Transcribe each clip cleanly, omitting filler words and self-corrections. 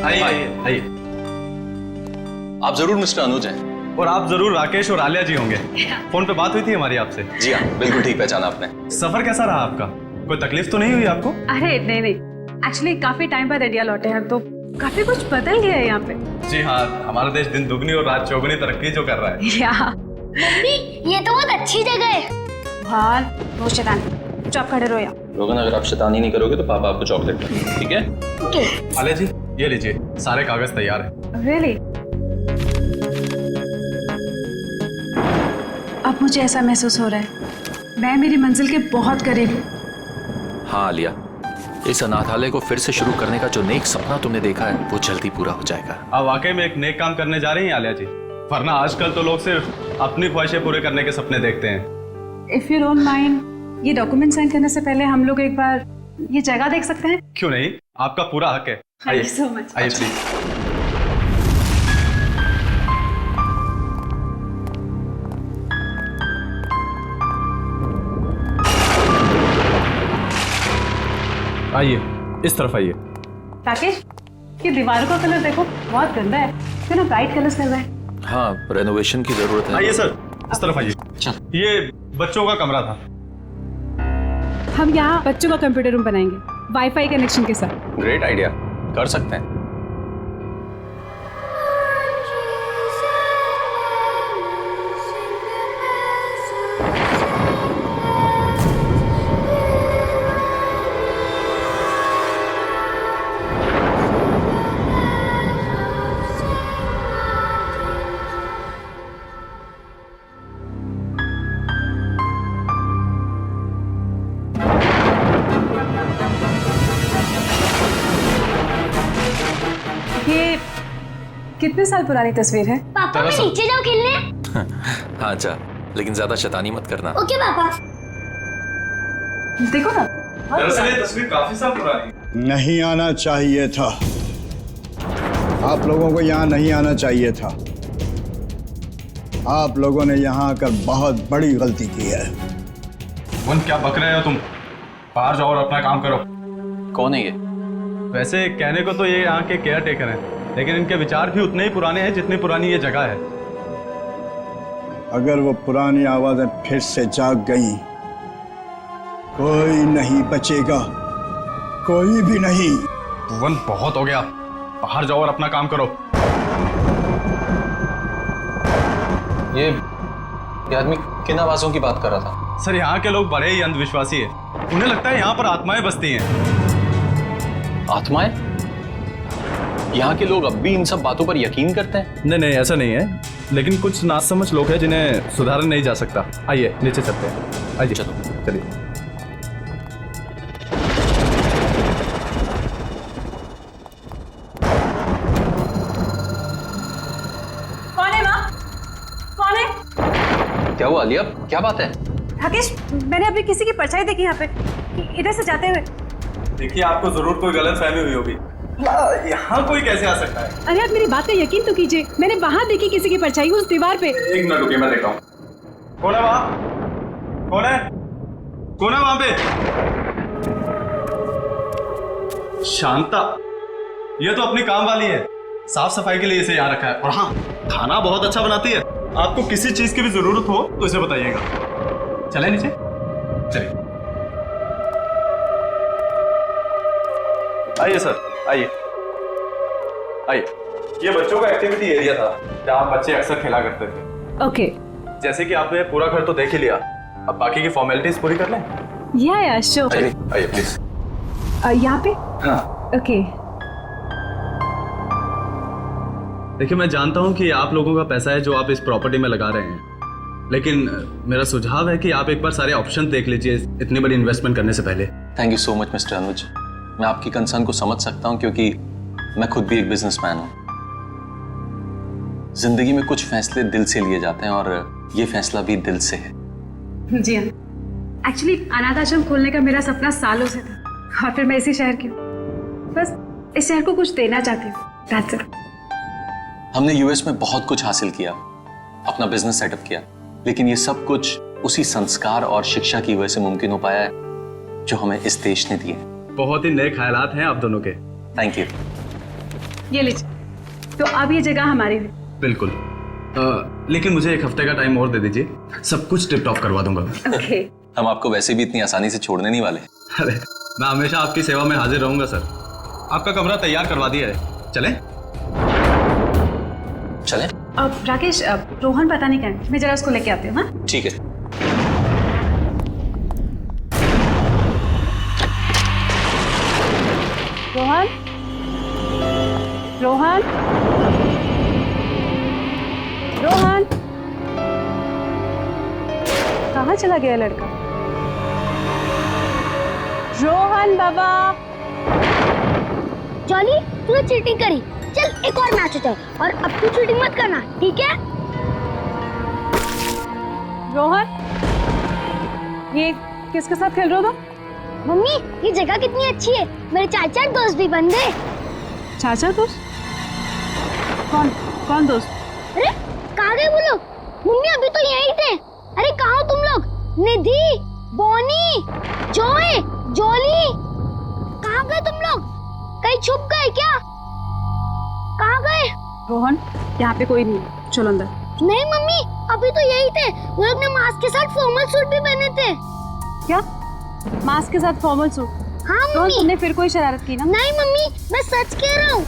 आइए आइए आइए। आप जरूर मिस्टर अनुज हैं। और आप जरूर राकेश और आलिया जी होंगे। फोन पे बात हुई थी हमारी आपसे। जी हाँ, बिल्कुल ठीक पहचाना आपने। सफर कैसा रहा आपका? कोई तकलीफ तो नहीं हुई आपको? अरे नहीं नहीं, एक्चुअली काफी टाइम बाद इंडिया लौटे हैं तो काफी कुछ बदल गया है यहाँ पे। जी हाँ, हमारा देश दिन दुगनी और रात चौगुनी तरक्की जो कर रहा है। या मम्मी, ये तो बहुत अच्छी जगह है। भार बहुत शैतान, चुप खड़े रहो यहाँ। रोगन, अगर आप शैतानी नहीं करोगे तो पापा आपको चॉकलेट देंगे, ठीक है? ओके। आलिया जी ये लीजिए, सारे कागज तैयार है। रियली? अब मुझे ऐसा महसूस हो रहा है मैं मेरी मंजिल के बहुत करीब हूँ। हाँ आलिया, इस अनाथालय को फिर से शुरू करने का जो नेक सपना तुमने देखा है वो जल्दी पूरा हो जाएगा। आप वाकई में एक नेक काम करने जा रही हैं आलिया जी, वरना आजकल तो लोग सिर्फ अपनी ख्वाहिशें पूरे करने के सपने देखते हैं। इफ यू डोंट माइंड, ये डॉक्यूमेंट साइन करने से पहले हम लोग एक बार ये जगह देख सकते हैं? क्यों नहीं, आपका पूरा हक है। Thank you so much. आइए प्लीज। आइए, इस तरफ आइए। राकेश, ये दीवारों का कलर देखो, बहुत गंदा है, क्यों ना ब्राइट कलर्स कर रहा है? हाँ, रेनोवेशन की जरूरत है। आइए सर, इस तरफ आइए। ये बच्चों का कमरा था। हम यहाँ बच्चों का कंप्यूटर रूम बनाएंगे वाईफाई कनेक्शन के साथ। ग्रेट आइडिया, कर सकते हैं। ये कितने साल पुरानी तस्वीर है? पापा मैं नीचे जाऊँ खेलने? हाँ जा, लेकिन ज्यादा शैतानी मत करना। ओके पापा। देखो ना। दरअसल ये तस्वीर काफी साल पुरानी है। नहीं आना चाहिए था, आप लोगों को यहाँ नहीं आना चाहिए था। आप लोगों ने यहाँ आकर बहुत बड़ी गलती की है। वन, क्या बक रहे हो तुम? बाहर जाओ और अपना काम करो। कौन है ये? वैसे कहने को तो ये यहाँ के केयर टेकर हैं, लेकिन इनके विचार भी उतने ही पुराने हैं जितनी पुरानी ये जगह है। अगर वो पुरानी आवाजें फिर से जाग गई, कोई नहीं बचेगा, कोई भी नहीं। वन, बहुत हो गया, बाहर जाओ और अपना काम करो। ये आदमी किन आवाजों की बात कर रहा था? सर, यहाँ के लोग बड़े ही अंधविश्वासी हैं। उन्हें लगता है यहाँ पर आत्माएं बसती हैं। आत्माएं? यहाँ के लोग अब भी इन सब बातों पर यकीन करते हैं? नहीं नहीं, ऐसा नहीं है, लेकिन कुछ नासमझ लोग हैं जिन्हें सुधारा नहीं जा सकता। आइए नीचे चलते हैं। आइए चलो। चलिए। कौन है माँ? कौन है? क्या हुआ आलिया, क्या बात है? राकेश, मैंने अभी किसी की परछाई देखी यहाँ पे, इधर से जाते हुए। देखिए, आपको जरूर कोई गलत फहमी हुई होगी। यहाँ कोई कैसे आ सकता है? अरे आप मेरी बात का यकीन तो कीजिए, मैंने वहां देखी किसी की परछाई उस दीवार पे। एक मिनट रुकिए, मैं देखता हूँ। कौन है वहाँ? कौन है? कौन है वहाँ पे? शांता, ये तो अपनी काम वाली है, साफ सफाई के लिए इसे यहाँ रखा है। और हाँ, खाना बहुत अच्छा बनाती है। आपको किसी चीज की भी जरूरत हो तो इसे बताइएगा। चले नीचे, चलिए। आइए सर, आइए आइए। ये बच्चों का एक्टिविटी एरिया था जहाँ बच्चे अक्सर खेला करते थे। ओके। जैसे कि आपने पूरा घर तो देख ही लिया, अब बाकी की फॉर्मेलिटीज पूरी कर लें। या श्योर। आइए आइए प्लीज। यहाँ पे? हाँ, ओके। देखिए, मैं जानता हूँ कि आप लोगों का पैसा है जो आप इस प्रॉपर्टी में लगा रहे हैं, लेकिन मेरा सुझाव है कि आप एक बार सारे ऑप्शन देख लीजिए इतनी बड़ी इन्वेस्टमेंट करने से पहले। Thank you so much mister Anuj. मैं आपकी कंसर्न को समझ सकता हूँ क्योंकि मैं खुद भी एक बिजनेसमैन हूँ। जिंदगी में कुछ फैसले दिल से लिए जाते हैं और ये फैसला भी दिल से है। जी हाँ, एक्चुअली अनाथ आश्रम खोलने का मेरा सपना सालों से था और फिर मैं इसी शहर की हूँ। बस इस शहर को कुछ देना चाहती हूँ, that's it। हमने यूएस में बहुत कुछ हासिल किया, अपना बिजनेस सेटअप किया, लेकिन ये सब कुछ उसी संस्कार और शिक्षा की वजह से मुमकिन हो पाया है जो हमें इस देश ने दिए। बहुत ही नए ख्यालात हैं आप दोनों के। Thank you. ये लीजिए। तो अब ये जगह हमारी है। बिल्कुल। लेकिन मुझे एक हफ्ते का टाइम और दे दीजिए, सब कुछ टिप टॉप करवा दूंगा। ओके। हम आपको वैसे भी इतनी आसानी से छोड़ने नहीं वाले। अरे मैं हमेशा आपकी सेवा में हाजिर रहूंगा सर। आपका कमरा तैयार करवा दिया है, चलें? चलें? अब राकेश, अब रोहन पता नहीं कहाँ है, मैं जरा उसको लेके आती हूँ। हाँ ठीक है। रोहन, रोहन, रोहन, कहाँ चला गया लड़का? रोहन बाबा। जॉली तूने चीटिंग करी, चल एक और मैच होता है और अब तू चीटिंग मत करना, ठीक है? रोहन, ये किसके साथ खेल रहे हो तुम? मम्मी ये जगह कितनी अच्छी है, मेरे चाचा दोस्त भी बन गए। चाचा दोस्त? कौन कौन दोस्त? अरे कहाँ गए वो लोग? मम्मी अभी तो यहीं थे। अरे कहाँ हो तुम लोग? निधि, बॉनी, जॉय, जॉली, कहाँ गए तुम लोग? कहीं छुप गए क्या? कहाँ गए? रोहन, यहाँ पे कोई नहीं है, चलो अंदर। नहीं मम्मी अभी तो यही थे, वो लोग ने मास्क के साथ फॉर्मल सूट भी पहने थे। क्या? मास्क के साथ फॉर्मल सूट? हाँ रोहन, मम्मी। तुमने फिर कोई शरारत की ना? नहीं मम्मी मैं सच कह रहा हूँ।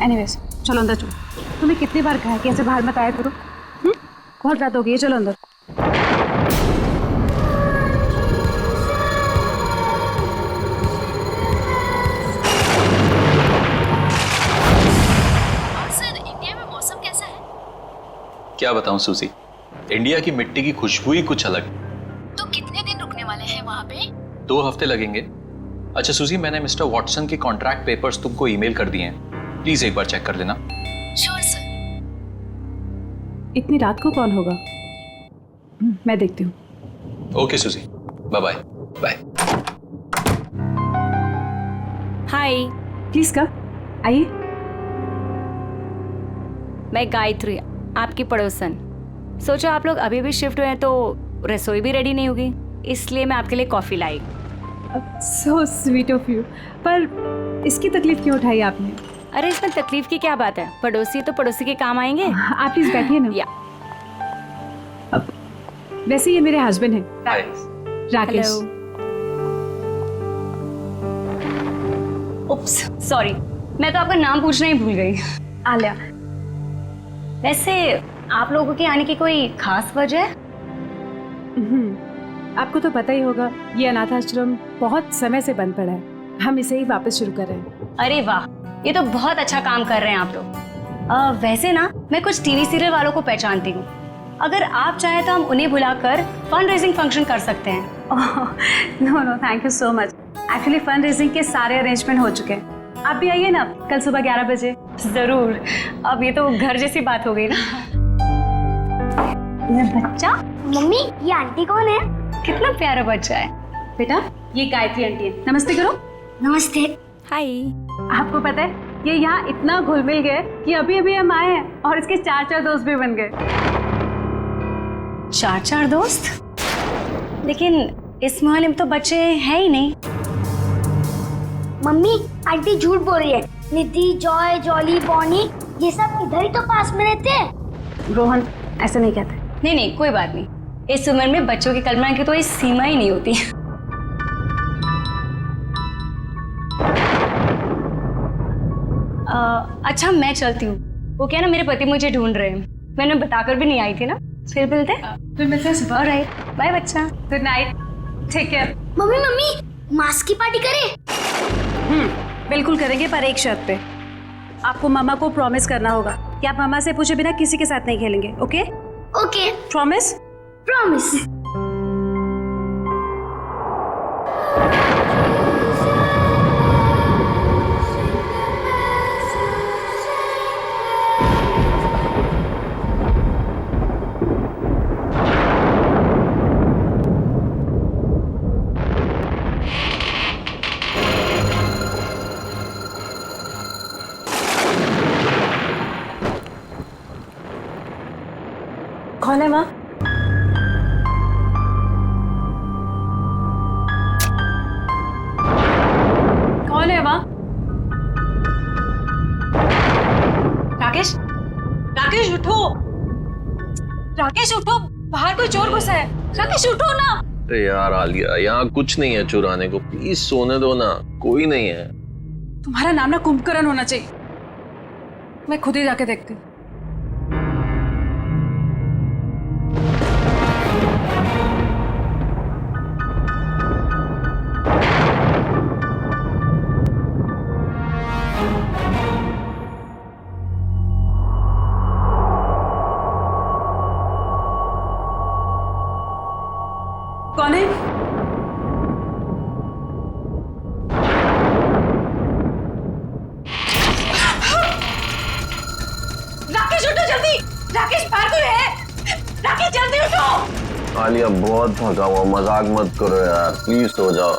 एनीवेज, चलो अंदर चलो। तुम्हें कितनी बार कहा है कि ऐसे बाहर मत आया करो? बहुत रात हो गई है, चलो अंदर। सर इंडिया में मौसम कैसा है? क्या बताऊं सूजी, इंडिया की मिट्टी की खुशबू ही कुछ अलग है। तो कितने दिन रुकने वाले हैं वहाँ पे? 2 हफ्ते लगेंगे। अच्छा सूजी, मैंने मिस्टर वॉटसन के कॉन्ट्रैक्ट पेपर्स तुमको ईमेल कर दिए हैं, प्लीज एक बार चेक कर लेना। Sure sir. इतनी रात को कौन होगा? मैं देखती हूँ। Okay Suzy, bye bye. Bye. Hi, please कब आइए। मैं गायत्री, आपकी पड़ोसन। सोचा आप लोग अभी भी शिफ्ट हुए हैं तो रसोई भी रेडी नहीं होगी, इसलिए मैं आपके लिए coffee lie. So sweet of you. पर इसकी तकलीफ क्यों उठाई आपने? अरे इसमें तकलीफ की क्या बात है, पड़ोसी तो पड़ोसी के काम आएंगे। आप प्लीज बैठिए ना। या अब वैसे ये मेरे हस्बैंड हैं, हाय। राकेश। उप्स, सॉरी, मैं तो आपका नाम पूछना ही भूल गई। आलिया। वैसे आप लोगों के आने की कोई खास वजह है? आपको तो पता ही होगा, ये अनाथ आश्रम बहुत समय से बंद पड़ा है, हम इसे ही वापस शुरू कर रहे हैं। अरे वाह, ये तो बहुत अच्छा काम कर रहे हैं आप लोग। वैसे ना मैं कुछ टीवी सीरियल वालों को पहचानती हूँ, अगर आप चाहें तो हम उन्हें बुलाकर फंड रेजिंग फंक्शन कर सकते हैं। No no, thank you so much. Actually fund raising के सारे अरेंजमेंट हो चुके हैं, आप भी आइए ना कल सुबह 11 बजे। जरूर, अब ये तो घर जैसी बात हो गई ना। ये बच्चा, मम्मी ये आंटी कौन है? कितना प्यारा बच्चा है। बेटा, ये गायत्री आंटी है, नमस्ते करो। नमस्ते। हाय। आपको पता है ये यहाँ इतना घुल मिल गए कि अभी अभी हम आए हैं और इसके 4 दोस्त भी बन गए। 4 दोस्त? लेकिन इस मोहल्ले में तो बच्चे हैं ही नहीं। मम्मी आंटी झूठ बोल रही है, निधि, जॉय, जॉली, बॉनी ये सब इधर ही तो पास में रहते हैं। रोहन, ऐसे नहीं कहते। नहीं नहीं, कोई बात नहीं, इस उम्र में बच्चों की कल्पना की तो कोई सीमा ही नहीं होती। अच्छा मैं चलती हूँ, वो क्या ना मेरे पति मुझे ढूंढ रहे हैं, मैंने बताकर भी नहीं आई थी ना। फिर मिलते हैं। फिर मिलते हैं सुबह। ऑलराइट, बाय बच्चा। Good night, take care. Mummy mummy mask की पार्टी करें? बिल्कुल करेंगे, पर एक शर्त पे। आपको मामा को प्रॉमिस करना होगा कि आप मामा से पूछे बिना किसी के साथ नहीं खेलेंगे। ओके? Okay promise? प्रॉमिस। कौन है माँ? कौन है माँ? राकेश, राकेश उठो, राकेश उठो, बाहर कोई चोर घुसा है। राकेश उठो ना। अरे यार आलिया, यहाँ कुछ नहीं है चुराने को, प्लीज सोने दो ना, कोई नहीं है। तुम्हारा नाम ना कुंभकर्ण होना चाहिए। मैं खुद ही जाके देखती हूँ। कौन है? राकेश उठो जल्दी। राकेश बाहर कोई है। राकेश जल्दी उठो। आलिया बहुत थका हुआ, मजाक मत करो यार, प्लीज सो जाओ।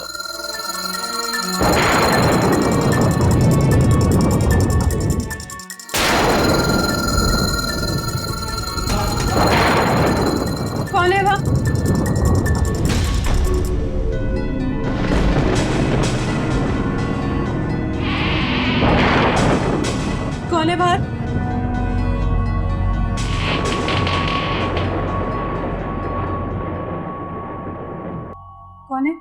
कौन है वह? कौन है बाहर? कौन है?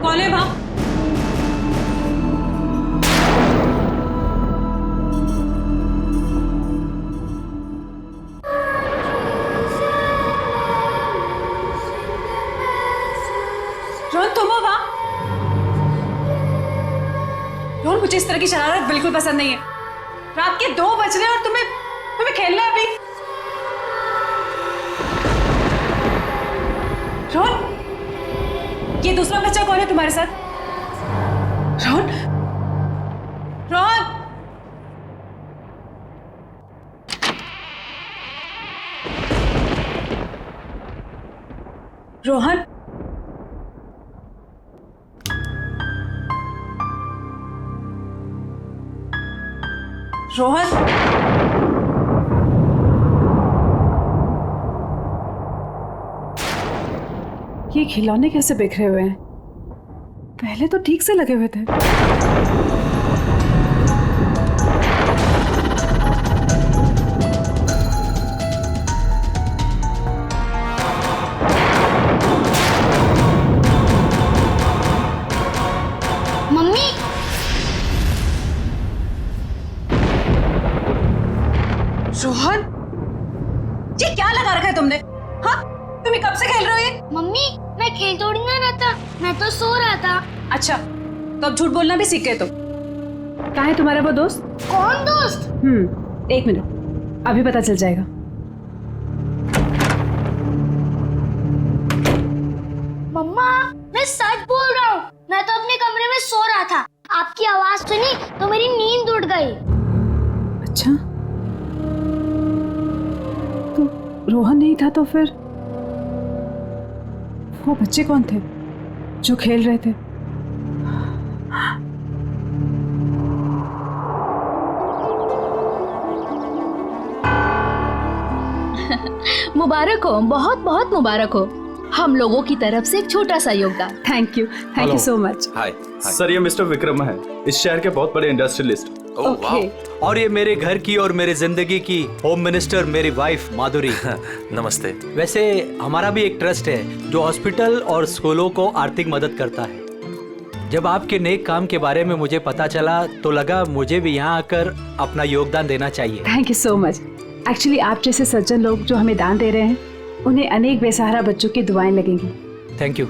कौन है वहां? रोहन तुम हो वहां? रोहन मुझे इस तरह की शरारत बिल्कुल पसंद नहीं है। रात के 2 बज रहे हैं और तुम्हें खेलना है अभी। रोहन, ये दूसरा बच्चा कौन है तुम्हारे साथ? रोहन, रोहन, रोहन, रोहन, ये खिलौने कैसे बिखरे हुए हैं? पहले तो ठीक से लगे हुए थे। मम्मी, रोहन, ये क्या लगा रखा है तुमने? हाँ, तुम कब से खेल रहे हो ये? मम्मी मैं खेल थोड़ी ना रहा था, मैं तो सो रहा था। अच्छा, तो अब झूठ बोलना भी सीख गए तुम। कहाँ है तुम्हारा वो दोस्त? कौन दोस्त? 1 मिनट, अभी पता चल जाएगा। मम्मा मैं सच बोल रहा हूँ, मैं तो अपने कमरे में सो रहा था, आपकी आवाज सुनी तो मेरी नींद उड़ गई। अच्छा, तो रोहन नहीं था तो फिर वो बच्चे कौन थे जो खेल रहे थे? मुबारक हो, बहुत बहुत मुबारक हो। हम लोगों की तरफ से एक छोटा सा योगदान। Thank you so much. Hi. Sir, ये मिस्टर विक्रम है, इस शहर के बहुत बड़े इंडस्ट्रियलिस्ट। ओह वाह। और ये मेरे घर की और मेरे जिंदगी की होम मिनिस्टर मेरी वाइफ माधुरी। नमस्ते। वैसे हमारा भी एक ट्रस्ट है जो हॉस्पिटल और स्कूलों को आर्थिक मदद करता है। जब आपके नेक काम के बारे में मुझे पता चला तो लगा मुझे भी यहाँ आकर अपना योगदान देना चाहिए। Thank you so much. Actually आप जैसे सज्जन लोग जो हमें दान दे रहे हैं, उन्हें अनेक बेसहारा बच्चों की दुआएं लगेंगी। Thank you.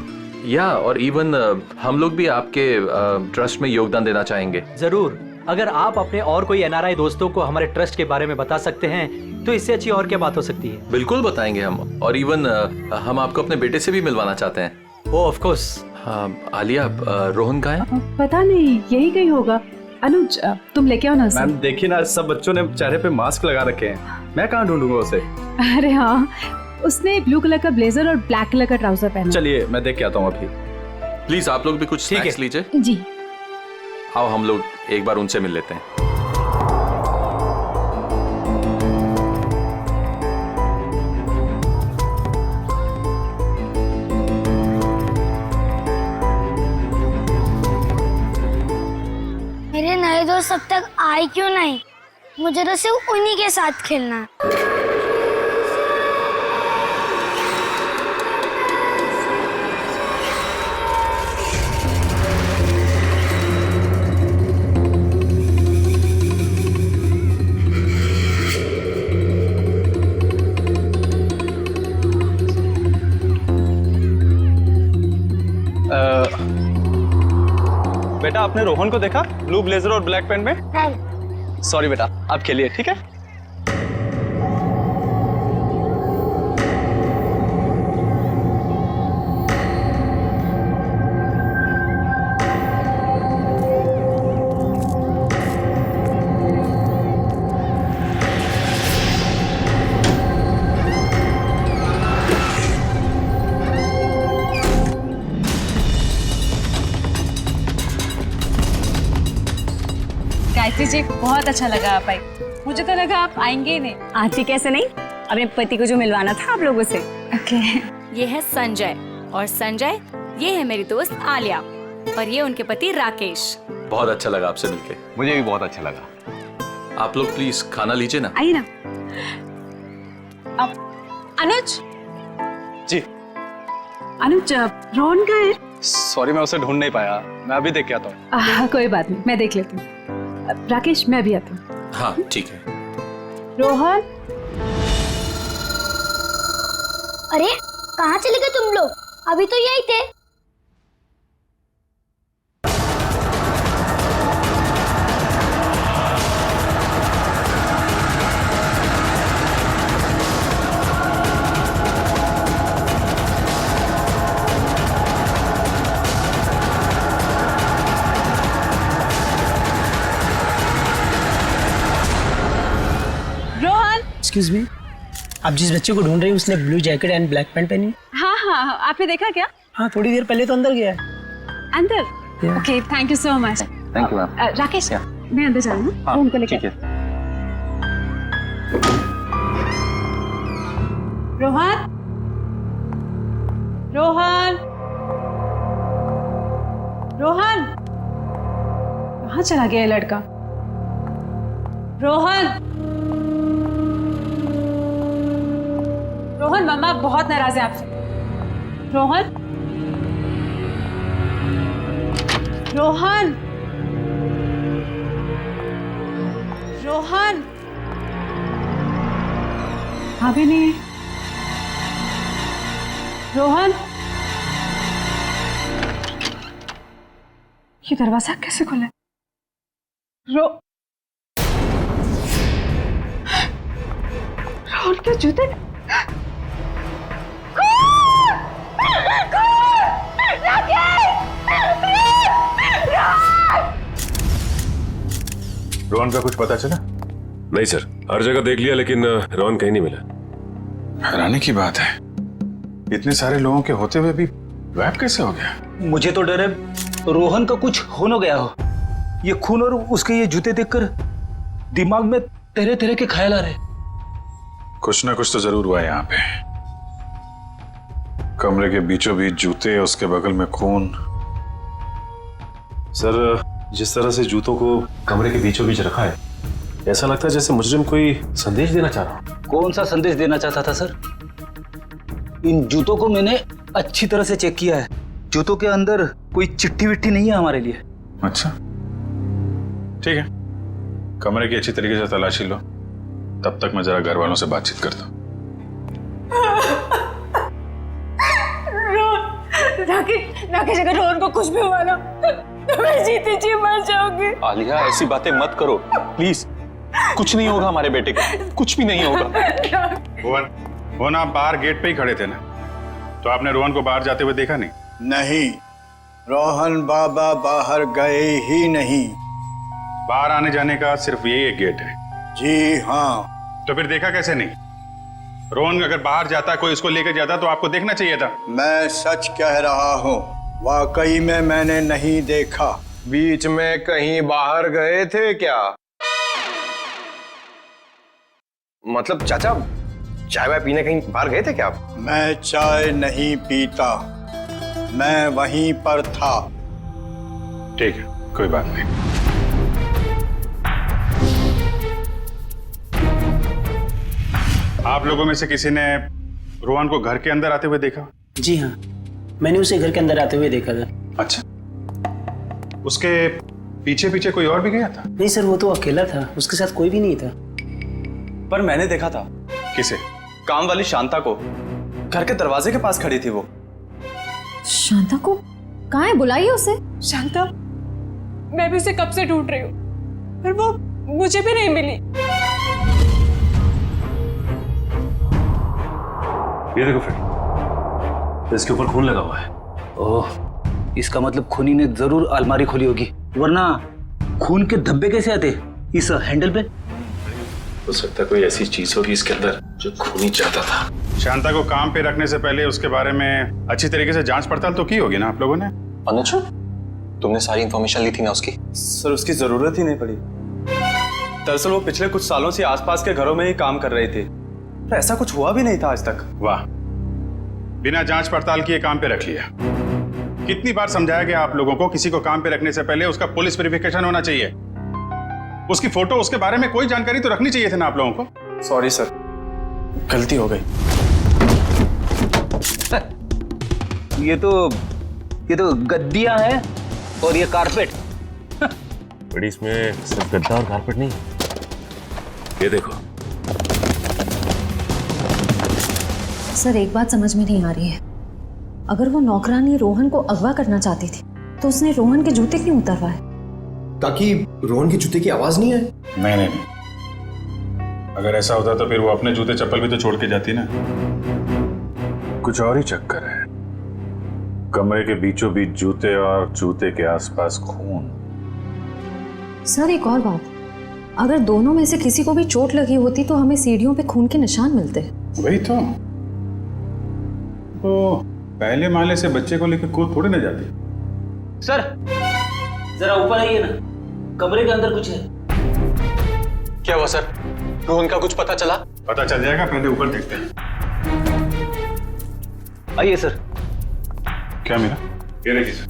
या और इवन हम लोग भी आपके ट्रस्ट में योगदान देना चाहेंगे। जरूर, अगर आप अपने और कोई एनआरआई दोस्तों को हमारे ट्रस्ट के बारे में बता सकते हैं तो इससे अच्छी और क्या बात हो सकती है। बिल्कुल बताएंगे हम, और इवन हम आपको अपने बेटे से भी मिलवाना चाहते हैं। ओ ऑफ कोर्स। आलिया, रोहन कहाँ है? पता नहीं, यही कहीं होगा। अनुज, तुम लेके आओ ना उसे। मैम देखिए ना, सब बच्चों ने चेहरे पे मास्क लगा रखे हैं। मैं कहाँ ढूंढूंगा उसे? अरे हाँ, उसने ब्लू कलर का ब्लेजर और ब्लैक कलर का ट्राउजर पहना। चलिए मैं देख के आता हूँ अभी। प्लीज आप लोग भी कुछ स्नैक्स लीजिए। जी। आओ हम लोग एक बार उनसे मिल लेते हैं। मेरे नए दोस्त अब तक आए क्यों नहीं? मुझे तो सिर्फ उन्हीं के साथ खेलना है। बेटा आपने रोहन को देखा ब्लू ब्लेजर और ब्लैक पैंट में? नहीं। सॉरी बेटा, आप खेलिए ठीक है। गायत्री जी, बहुत अच्छा लगा आप आई। मुझे तो लगा आप आएंगे ही नहीं। आती कैसे नहीं, अपने पति को जो मिलवाना था आप लोगों से। ओके। ये है संजय, और संजय ये है मेरी दोस्त आलिया, और ये उनके पति राकेश। बहुत अच्छा लगा आपसे मिलके। मुझे भी बहुत अच्छा लगा। आप लोग प्लीज खाना लीजिए ना। आइए ना। अब अनुज जी। अनुज, रोहन का है? सॉरी मैं उसे ढूंढ नहीं पाया, मैं अभी देख के आता हूँ। कोई बात नहीं, मैं देख लेती हूँ। राकेश, मैं भी आता हूँ। हाँ ठीक है। रोहन। अरे कहाँ चले गए तुम लोग? अभी तो यही थे। एक्सक्यूज मी, आप जिस बच्चे को ढूंढ रहे हैं उसने blue jacket and black pant पहनी है? हाँ हाँ, आपने देखा क्या? हाँ, थोड़ी देर पहले तो अंदर गया है। अंदर? Okay, thank you so much. Thank you ma'am. Rakesh, मैं अंदर जा रहा हूँ। हाँ, उनको लेकर। ठीक है। रोहन, रोहन, रोहन, कहाँ चला गया ये लड़का? रोहन, रोहन, मम्मा बहुत नाराज है आपसे। रोहन, रोहन, रोहन, अभी नहीं। रोहन, ये दरवाजा कैसे खुला? रोहन के जूते। रोहन का कुछ पता चला? नहीं सर, हर जगह देख लिया लेकिन रोहन कहीं नहीं मिला। हैरानी की बात है, इतने सारे लोगों के होते हुए भी गायब कैसे हो गया? मुझे तो डर है रोहन का कुछ हो न गया हो। ये खून और उसके ये जूते देखकर दिमाग में तरह तरह के ख्याल आ रहे। कुछ ना कुछ तो जरूर हुआ यहाँ पे। कमरे के बीचों बीच जूते, उसके बगल में खून। सर, जिस तरह से जूतों को कमरे के बीचों बीच रखा है, ऐसा लगता है जैसे मुजरिम कोई संदेश देना चाह रहा। कौन सा संदेश देना चाहता था सर? इन जूतों को मैंने अच्छी तरह से चेक किया है। जूतों के अंदर कोई चिट्ठी विट्ठी नहीं है हमारे लिए। अच्छा ठीक है, कमरे की अच्छी तरीके से तलाशी लो, तब तक मैं जरा घर वालों से बातचीत करता हूँ। राकेश, अगर रोहन को कुछ भी हुआ ना तो मैं जीते जी मर जाऊंगी। आलिया, ऐसी बातें मत करो प्लीज। कुछ नहीं होगा हमारे बेटे को, कुछ भी नहीं होगा। रोहन, आप बाहर गेट पे ही खड़े थे ना, तो आपने रोहन को बाहर जाते हुए देखा नहीं? नहीं, रोहन बाबा बाहर गए ही नहीं। बाहर आने जाने का सिर्फ यही एक गेट है? जी हाँ, तो फिर देखा कैसे नहीं? रोहन अगर बाहर जाता, कोई उसको लेकर जाता तो आपको देखना चाहिए था। मैं सच कह रहा हूँ, वाकई में मैंने नहीं देखा। बीच में कहीं बाहर गए थे क्या? मतलब चाचा, चाय वाय पीने कहीं बाहर गए थे क्या आप? मैं चाय नहीं पीता, मैं वहीं पर था। ठीक है, कोई बात नहीं। आप लोगों में से किसी ने रोहन को घर के अंदर आते हुए देखा? जी हाँ, मैंने उसे घर के अंदर आते हुए देखा था। अच्छा, उसके पीछे पीछे कोई और भी गया था? नहीं सर, वो तो अकेला था, उसके साथ कोई भी नहीं था। पर मैंने देखा था। किसे? काम वाली शांता को। घर के दरवाजे के पास खड़ी थी वो। शांता को कहाँ है? बुलाइए उसे। शांता, मैं भी उसे कब से ढूंढ रही हूँ, पर वो मुझे भी नहीं मिली। ये देखो फ्रेंड, इसके ऊपर खून लगा हुआ है। ओह, इसका मतलब खूनी ने जरूर अलमारी खोली होगी, वरना खून के धब्बे कैसे आते इस हैंडल पे? हो सकता है कोई ऐसी चीज होगी इसके अंदर जो खूनी चाहता था। शांता को काम पे रखने से पहले उसके बारे में अच्छी तरीके से जांच पड़ताल तो की होगी ना आप लोगों ने? अनुज, तुमने सारी इंफॉर्मेशन ली थी ना उसकी? सर, उसकी जरूरत ही नहीं पड़ी। दरअसल वो पिछले कुछ सालों से आसपास के घरों में ही काम कर रही थी, तो ऐसा कुछ हुआ भी नहीं था आज तक। वाह, बिना जांच पड़ताल किए काम पे रख लिया। कितनी बार समझाया गया आप लोगों को, किसी को काम पे रखने से पहले उसका पुलिस वेरिफिकेशन होना चाहिए। उसकी फोटो, उसके बारे में कोई जानकारी तो रखनी चाहिए थी ना आप लोगों को। सॉरी सर, गलती हो गई। ये तो गद्दियां हैं और ये कारपेट। बड़ी, इसमें सिर्फ गद्दा और कारपेट नहीं, ये देखो। सर, एक बात समझ में नहीं आ रही है। अगर वो नौकरानी रोहन को अगवा करना चाहती थी तो उसने रोहन के जूते क्यों उतरवाए? ताकि रोहन की जूते की आवाज नहीं आए। नहीं, अगर ऐसा होता तो फिर वो अपने जूते चप्पल भी तो छोड़ के जाती ना। कुछ और ही चक्कर है। कमरे के बीचों बीच जूते और जूते के आसपास खून। सर, एक और बात, अगर दोनों में से किसी को भी चोट लगी होती तो हमें सीढ़ियों पे खून के निशान मिलते। वही तो पहले माले से बच्चे को लेकर कूद थोड़ी ना जाती। सर, जरा ऊपर आइए ना, कमरे के अंदर कुछ है। क्या हुआ सर? रोहन का कुछ पता चला? पता चल जाएगा, पहले ऊपर देखते हैं। आइए सर। क्या मिला? ये देखिए सर,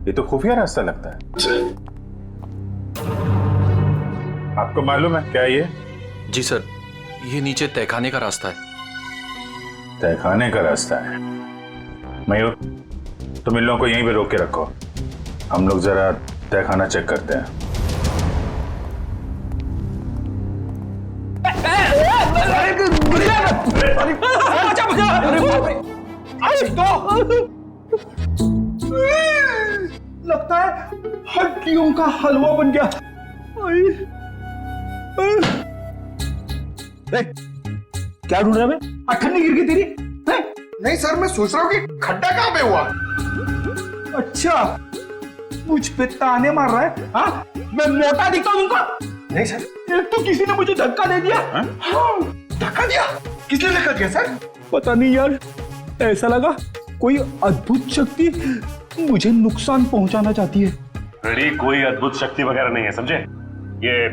ये तो खुफिया रास्ता लगता है। आपको मालूम है क्या ये? जी सर, ये नीचे तहखाने का रास्ता है। तहखाने का रास्ता है? मयूर, तुम इन लोगों को यहीं पे रोक के रखो, हम लोग जरा तहखाना चेक करते हैं। लगता है हड्डियों का हलवा बन गया। क्या ढूंढ रहा है? अठन्नी गिर गई तेरी? नहीं सर, मैं सोच रहा हूँ कि खड्डा कहाँ पे हुआ। अच्छा, मुझ पे ताने मार रहा है? हाँ, मैं मोटा दिखता हूँ तुमको? नहीं सर। एक तो किसी ने मुझे धक्का दे दिया। हाँ, धक्का दिया? किसने धक्का दिया सर? पता नहीं यार, ऐसा लगा कोई अद्भुत शक्ति मुझे नुकसान पहुंचाना चाहती है। रेडी, कोई अद्भुत शक्ति वगैरह नहीं है, समझे? ये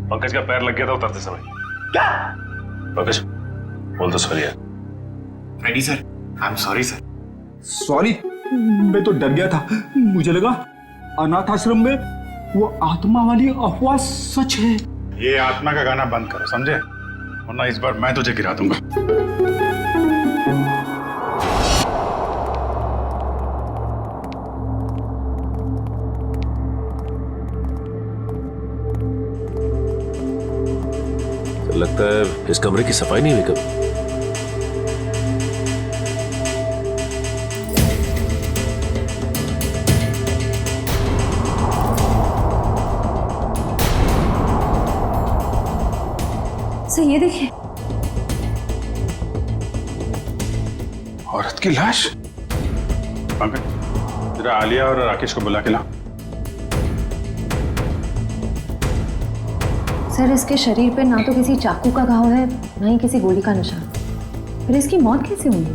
पंकज का पैर लग गया था उतरते समय। क्या? पंकज, बोल दो सॉरी यार। Ready sir, I am sorry sir. Sorry? मैं तो डर गया था, मुझे लगा अनाथ आश्रम में वो आत्मा वाली अफवाह सच है। ये आत्मा का गाना बंद करो, समझे? वरना इस बार मैं तुझे गिरा दूंगा। तो लगता है इस कमरे की सफाई नहीं हुई कभी। सर, ये देखिए, औरत की लाश। पंकज, जरा आलिया और राकेश को बुला के ला। सर इसके शरीर पे ना तो किसी चाकू का घाव है, ना ही किसी गोली का निशान। फिर इसकी मौत कैसे हुई?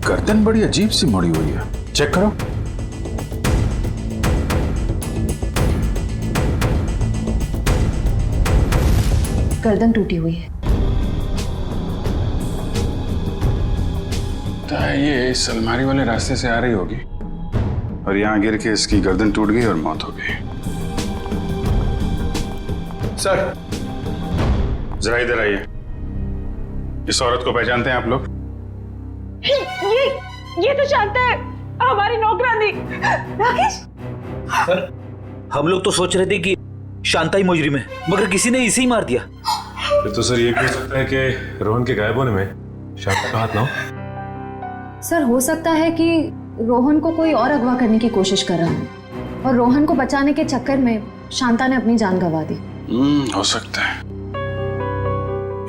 गर्दन बड़ी अजीब सी मुड़ी हुई है, चेक करो। गर्दन टूटी हुई है। तो ये इस अलमारी वाले रास्ते से आ रही होगी और यहाँ गिर के इसकी गर्दन टूट गई और मौत हो गई। सर जरा इधर आइए। इस औरत को पहचानते हैं आप लोग? ये तो शांता है, हमारी नौकरानी। राकेश सर, हम लोग तो सोच रहे थे कि शांता ही मुजरिम है, मगर किसी ने इसे ही मार दिया। तो सर ये कह सकता है कि रोहन के गायब होने में शांता का हाथ ना हो? सर हो सकता है कि रोहन को कोई और अगवा करने की कोशिश कर रहा है और रोहन को बचाने के चक्कर में शांता ने अपनी जान गंवा दी। हो सकता है।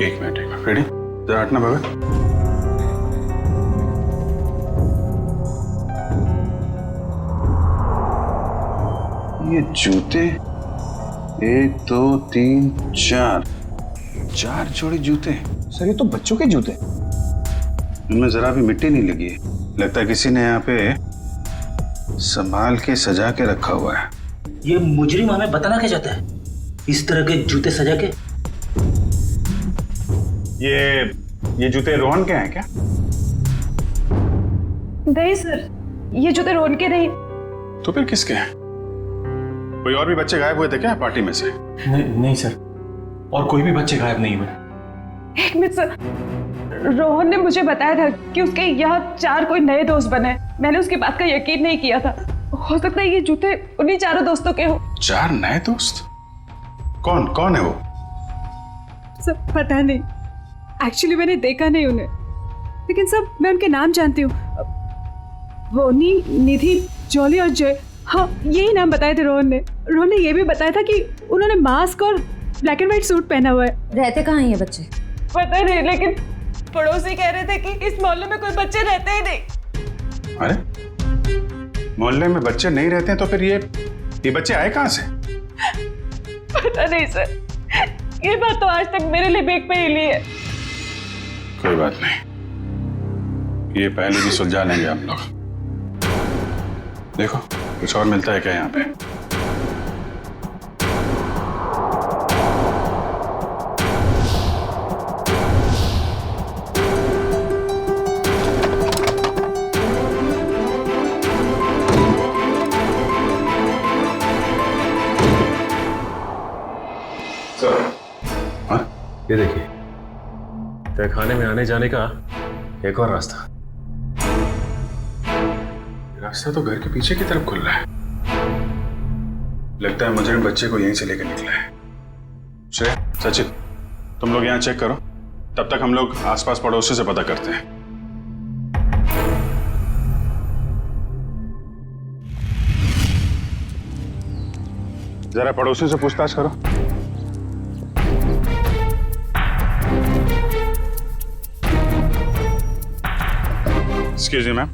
एक मिनट रेडी, जरा हटना भगत। ये जूते 1 2 3 4 जोड़ी जूते। सर ये तो बच्चों के जूते। इनमें जरा भी मिट्टी नहीं लगी है। लगता है किसी ने यहाँ पे संभाल के सजा के रखा हुआ है। ये मुजरिम हमें बताना क्या चाहता है? इस तरह के जूते सजा के? ये जूते रोहन के हैं क्या? नहीं सर, ये जूते रोहन के नहीं। तो फिर किसके हैं? कोई और भी बच्चे गायब हुए थे क्या पार्टी में से? नहीं सर, और कोई भी बच्चे गायब नहीं हुए। एक मिनट सर, रोहन ने मुझे बताया था कि उसके यहाँ 4 कोई नए दोस्त बने। मैंने उसकी बात का यकीन नहीं किया था। हो सकता है ये जूते उन्हीं 4 दोस्तों के हो। 4 नए दोस्त? कौन है वो? सब पता नहीं, एक्चुअली मैंने देखा नहीं उन्हें, लेकिन सब मैं उनके नाम जानती हूँ। बोनी, निधि, जॉली और जय। हाँ, यही नाम बताए थे रोहन ने। रोहन ने ये भी बताया था कि उन्होंने मास्क और ब्लैक एंड व्हाइट सूट पहना हुआ है। रहते कहाँ हैं ये बच्चे? पता नहीं, लेकिन पड़ोसी कह रहे थे कि इस मोहल्ले में कोई बच्चे रहते ही नहीं। अरे मोहल्ले में बच्चे नहीं रहते हैं तो फिर ये बच्चे आए कहाँ से? पता नहीं सर, ये बात तो आज तक मेरे लिए भी एक पहेली है। कोई बात नहीं, ये पहले भी सुलझा लेंगे हम लोग। देखो कुछ और मिलता है क्या यहाँ पे? ये देखिए, तहखाने में आने जाने का एक और रास्ता। रास्ता तो घर के पीछे की तरफ खुल रहा है। लगता है मुजरिम बच्चे को यहीं से लेकर निकला है। श्रेया, सचिन, तुम लोग यहाँ चेक करो, तब तक हम लोग आसपास पड़ोसी से पता करते हैं। जरा पड़ोसी से पूछताछ करो। एक्सक्यूज मी मैम,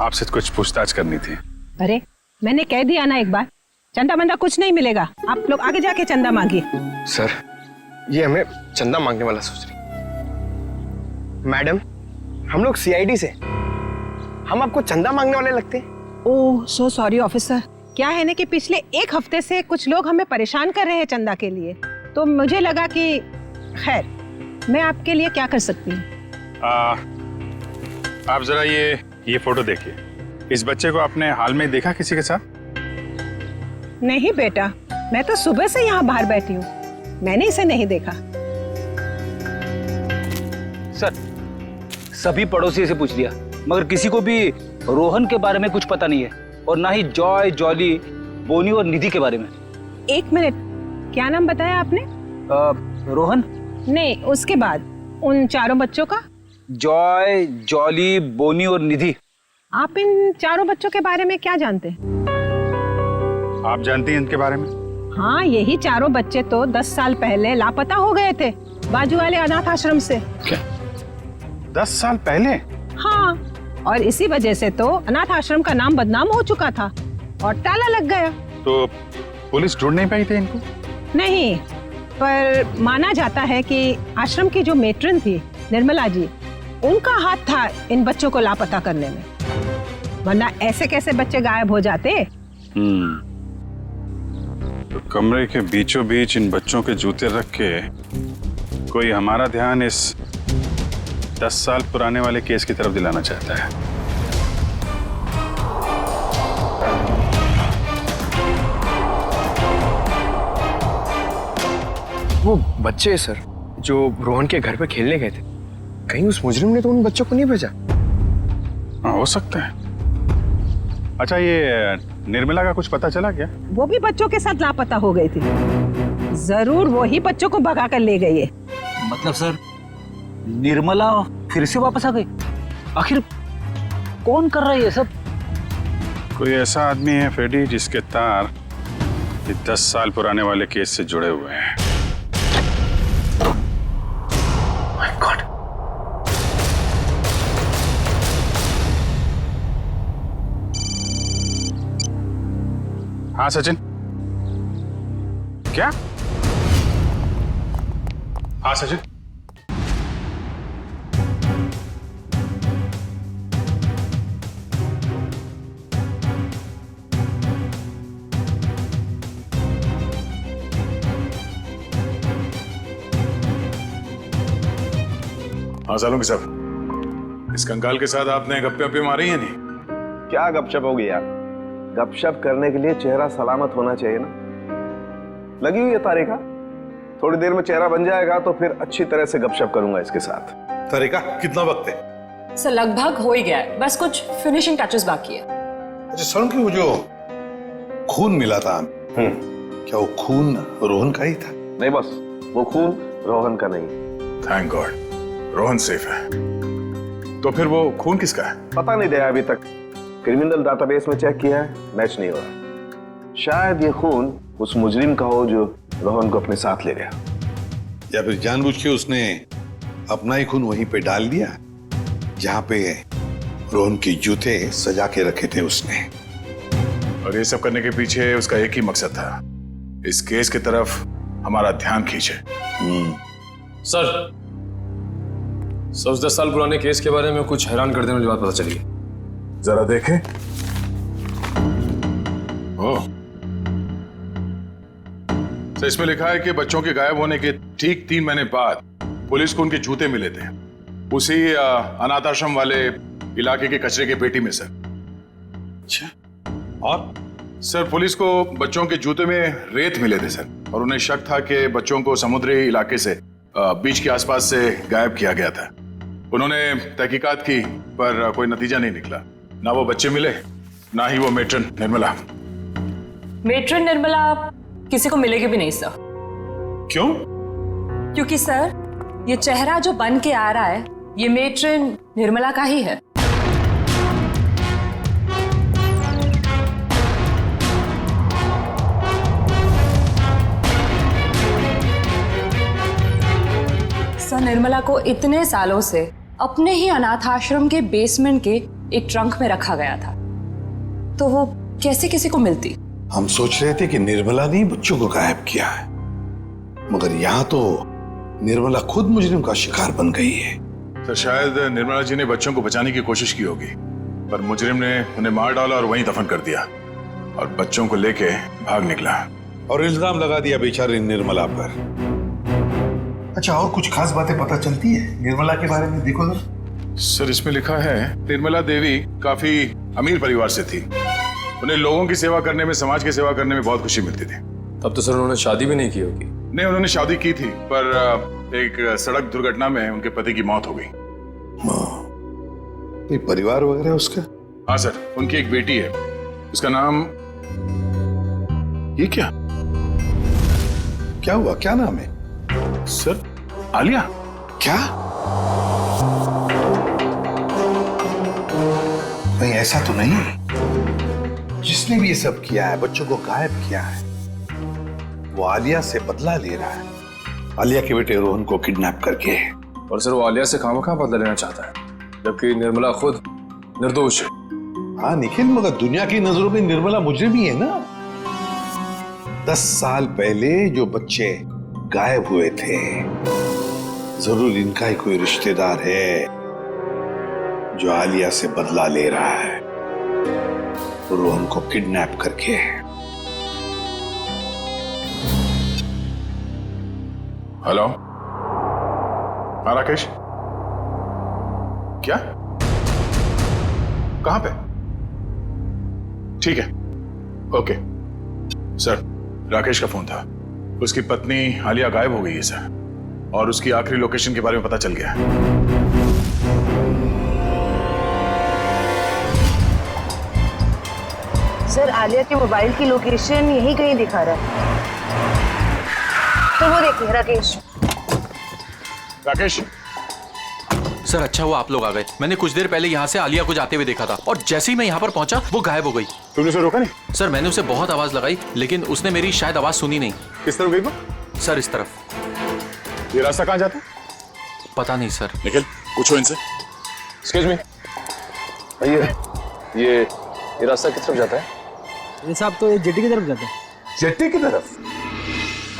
आपसे कुछ पूछताछ करनी थी। अरे मैंने कह दिया ना एक बार, चंदा मंदा कुछ नहीं मिलेगा। आप लोग आगे जाके चंदा मांगिए। सर, ये हमें चंदा मांगने वाला सोच रही। मैडम, हम लोग सीआईडी से, हम आपको चंदा मांगने वाले लगते हैं। ओह सो सॉरी ऑफिसर। क्या है ना कि पिछले 1 हफ्ते से कुछ लोग हमें परेशान कर रहे हैं चंदा के लिए, तो मुझे लगा कि खैर मैं आपके लिए क्या कर सकती हूँ। आप जरा ये फोटो देखिए। इस बच्चे को आपने हाल में देखा किसी के साथ? नहीं बेटा, मैं तो सुबह से यहाँ बाहर बैठी हूँ, मैंने इसे नहीं देखा। सर, सभी पड़ोसी से पूछ लिया, मगर किसी को भी रोहन के बारे में कुछ पता नहीं है, और ना ही जॉय, जॉली, बोनी और निधि के बारे में। 1 मिनट, क्या नाम बताया आपने? रोहन नहीं, उसके बाद उन 4 बच्चों का? जॉय, जॉली, बोनी और निधि। आप इन 4 बच्चों के बारे में क्या जानते हैं? आप जानती हैं इनके बारे में? हाँ, यही 4 बच्चे तो 10 साल पहले लापता हो गए थे बाजू वाले अनाथ आश्रम से। क्या 10 साल पहले? हाँ, और इसी वजह से तो अनाथ आश्रम का नाम बदनाम हो चुका था और ताला लग गया। तो पुलिस ढूंढ नहीं पाई थी इनको? नहीं, पर माना जाता है कि आश्रम की जो मेट्रन थी निर्मला जी, उनका हाथ था इन बच्चों को लापता करने में, वरना ऐसे कैसे बच्चे गायब हो जाते। तो कमरे के बीचों बीच इन बच्चों के जूते रख के कोई हमारा ध्यान इस 10 साल पुराने वाले केस की तरफ दिलाना चाहता है। वो बच्चे सर जो रोहन के घर पे खेलने गए थे, कहीं उस मुजरिम ने तो उन बच्चों को नहीं भेजा? हाँ, हो सकता है। अच्छा, ये निर्मला का कुछ पता चला क्या? वो भी बच्चों के साथ लापता हो गई थी। जरूर वो ही बच्चों को भगा कर ले गई है। मतलब सर, निर्मला फिर से वापस आ गई? आखिर कौन कर रहा है ये सब? कोई ऐसा आदमी है फेडी जिसके तार ये 10 साल पुराने वाले केस से जुड़े हुए हैं। My God. हाँ सचिन, क्या? हाँ सचिन, हाँ सालुंगी साहब, इस कंकाल के साथ आपने गप्पे वप्पे मारी है नहीं? क्या गपशप होगी यार? गपशप करने के लिए चेहरा सलामत होना चाहिए ना। लगी हुई है तारिका, थोड़ी देर में चेहरा बन जाएगा तो फिर अच्छी तरह से गपशप करूंगा इसके साथ। तारिका, कितना वक्त है? सर लगभग हो ही गया है, बस कुछ फिनिशिंग टचेस बाकी है। अच्छा सालुंगी, वो जो खून मिला था, क्या वो खून रोहन का ही था? नहीं बस, वो खून रोहन का नहीं। थैंक गॉड, रोहन सेफ है। तो फिर वो खून किसका है? पता नहीं दिया अभी तक। क्रिमिनल डाटाबेस में चेक किया है, मैच नहीं हो रहा। शायद ये खून उस मुजरिम का हो जो रोहन को अपने साथ ले गया, या फिर जानबूझ के उसने अपना ही खून वहीं पे डाल दिया जहां पे रोहन के जूते सजा के रखे थे उसने। और ये सब करने के पीछे उसका एक ही मकसद था, इस केस की तरफ हमारा ध्यान खींचे। सर, उस 10 साल पुराने केस के बारे में कुछ हैरान कर देने वाली बात पता चली है। जरा देखें। ओह, तो इसमें लिखा है कि बच्चों के गायब होने के ठीक 3 महीने बाद पुलिस को उनके जूते मिले थे उसी अनाथ आश्रम वाले इलाके के कचरे के पेटी में सर। अच्छा, और सर पुलिस को बच्चों के जूते में रेत मिले थे सर, और उन्हें शक था कि बच्चों को समुद्री इलाके से बीच के आसपास से गायब किया गया था। उन्होंने तहकीकात की पर कोई नतीजा नहीं निकला। ना वो बच्चे मिले, ना ही वो मेट्रन निर्मला। मेट्रन निर्मला किसी को मिलेगी भी नहीं सर। क्यों? क्योंकि सर ये चेहरा जो बन के आ रहा है, ये मेट्रन निर्मला का ही है। सर निर्मला को इतने सालों से अपने ही अनाथ आश्रम के बेसमेंट के एक ट्रंक में रखा गया था, तो वो कैसे किसी को मिलती? हम सोच रहे थे कि निर्मला ने बच्चों को गायब किया है, मगर यहाँ तो निर्मला खुद मुजरिम का शिकार बन गई है। तो शायद निर्मला जी ने बच्चों को बचाने की कोशिश की होगी, पर मुजरिम ने उन्हें मार डाला और वहीं दफन कर दिया और बच्चों को लेके भाग निकला और इल्जाम लगा दिया बेचारी निर्मला पर। अच्छा, और कुछ खास बातें पता चलती है निर्मला के बारे में? देखो जरा। सर इसमें लिखा है निर्मला देवी काफी अमीर परिवार से थी, उन्हें लोगों की सेवा करने में, समाज की सेवा करने में बहुत खुशी मिलती थी। तब तो सर उन्होंने शादी भी नहीं की होगी। नहीं, उन्होंने शादी की थी पर एक सड़क दुर्घटना में उनके पति की मौत हो गई। कोई परिवार वगैरह उसका? हाँ सर, उनकी एक बेटी है, उसका नाम, ये क्या हुआ, क्या नाम है? सर आलिया। क्या? नहीं ऐसा तो नहीं। जिसने भी ये सब किया है, बच्चों को गायब किया है, वो आलिया से बदला ले रहा है, आलिया के बेटे रोहन को किडनैप करके। और सर वो आलिया से खामखा बदला लेना चाहता है, जबकि निर्मला खुद निर्दोष है। हाँ निखिल, मगर दुनिया की नजरों में निर्मला मुजरिम ही है ना। 10 साल पहले जो बच्चे गायब हुए थे, जरूर इनका ही कोई रिश्तेदार है जो आलिया से बदला ले रहा है, रोहन को किडनैप करके। हेलो, हाँ राकेश, क्या? कहां पे? ठीक है, ओके सर। राकेश का फोन था, उसकी पत्नी आलिया गायब हो गई है सर, और उसकी आखिरी लोकेशन के बारे में पता चल गया है। सर आलिया के मोबाइल की लोकेशन यही कहीं दिखा रहा है। तो वो देखिए राकेश। राकेश सर अच्छा हुआ आप लोग आ गए। मैंने कुछ देर पहले यहाँ से आलिया को जाते हुए देखा था, और जैसे ही मैं यहाँ पर पहुंचा वो गायब हो गई। तुमने उसे रोका नहीं? सर मैंने उसे बहुत आवाज लगाई, लेकिन उसने मेरी शायद आवाज सुनी नहीं। किस तरफ गई वो? सर इस तरफ। ये रास्ता कहाँ जाता है? पता नहीं सर। निखिल पूछो इनसे। एक्सक्यूज मी, ये रास्ता किस तरफ जाता है? ये साहब तो ये जेटी की तरफ जाता है। जेटी की तरफ?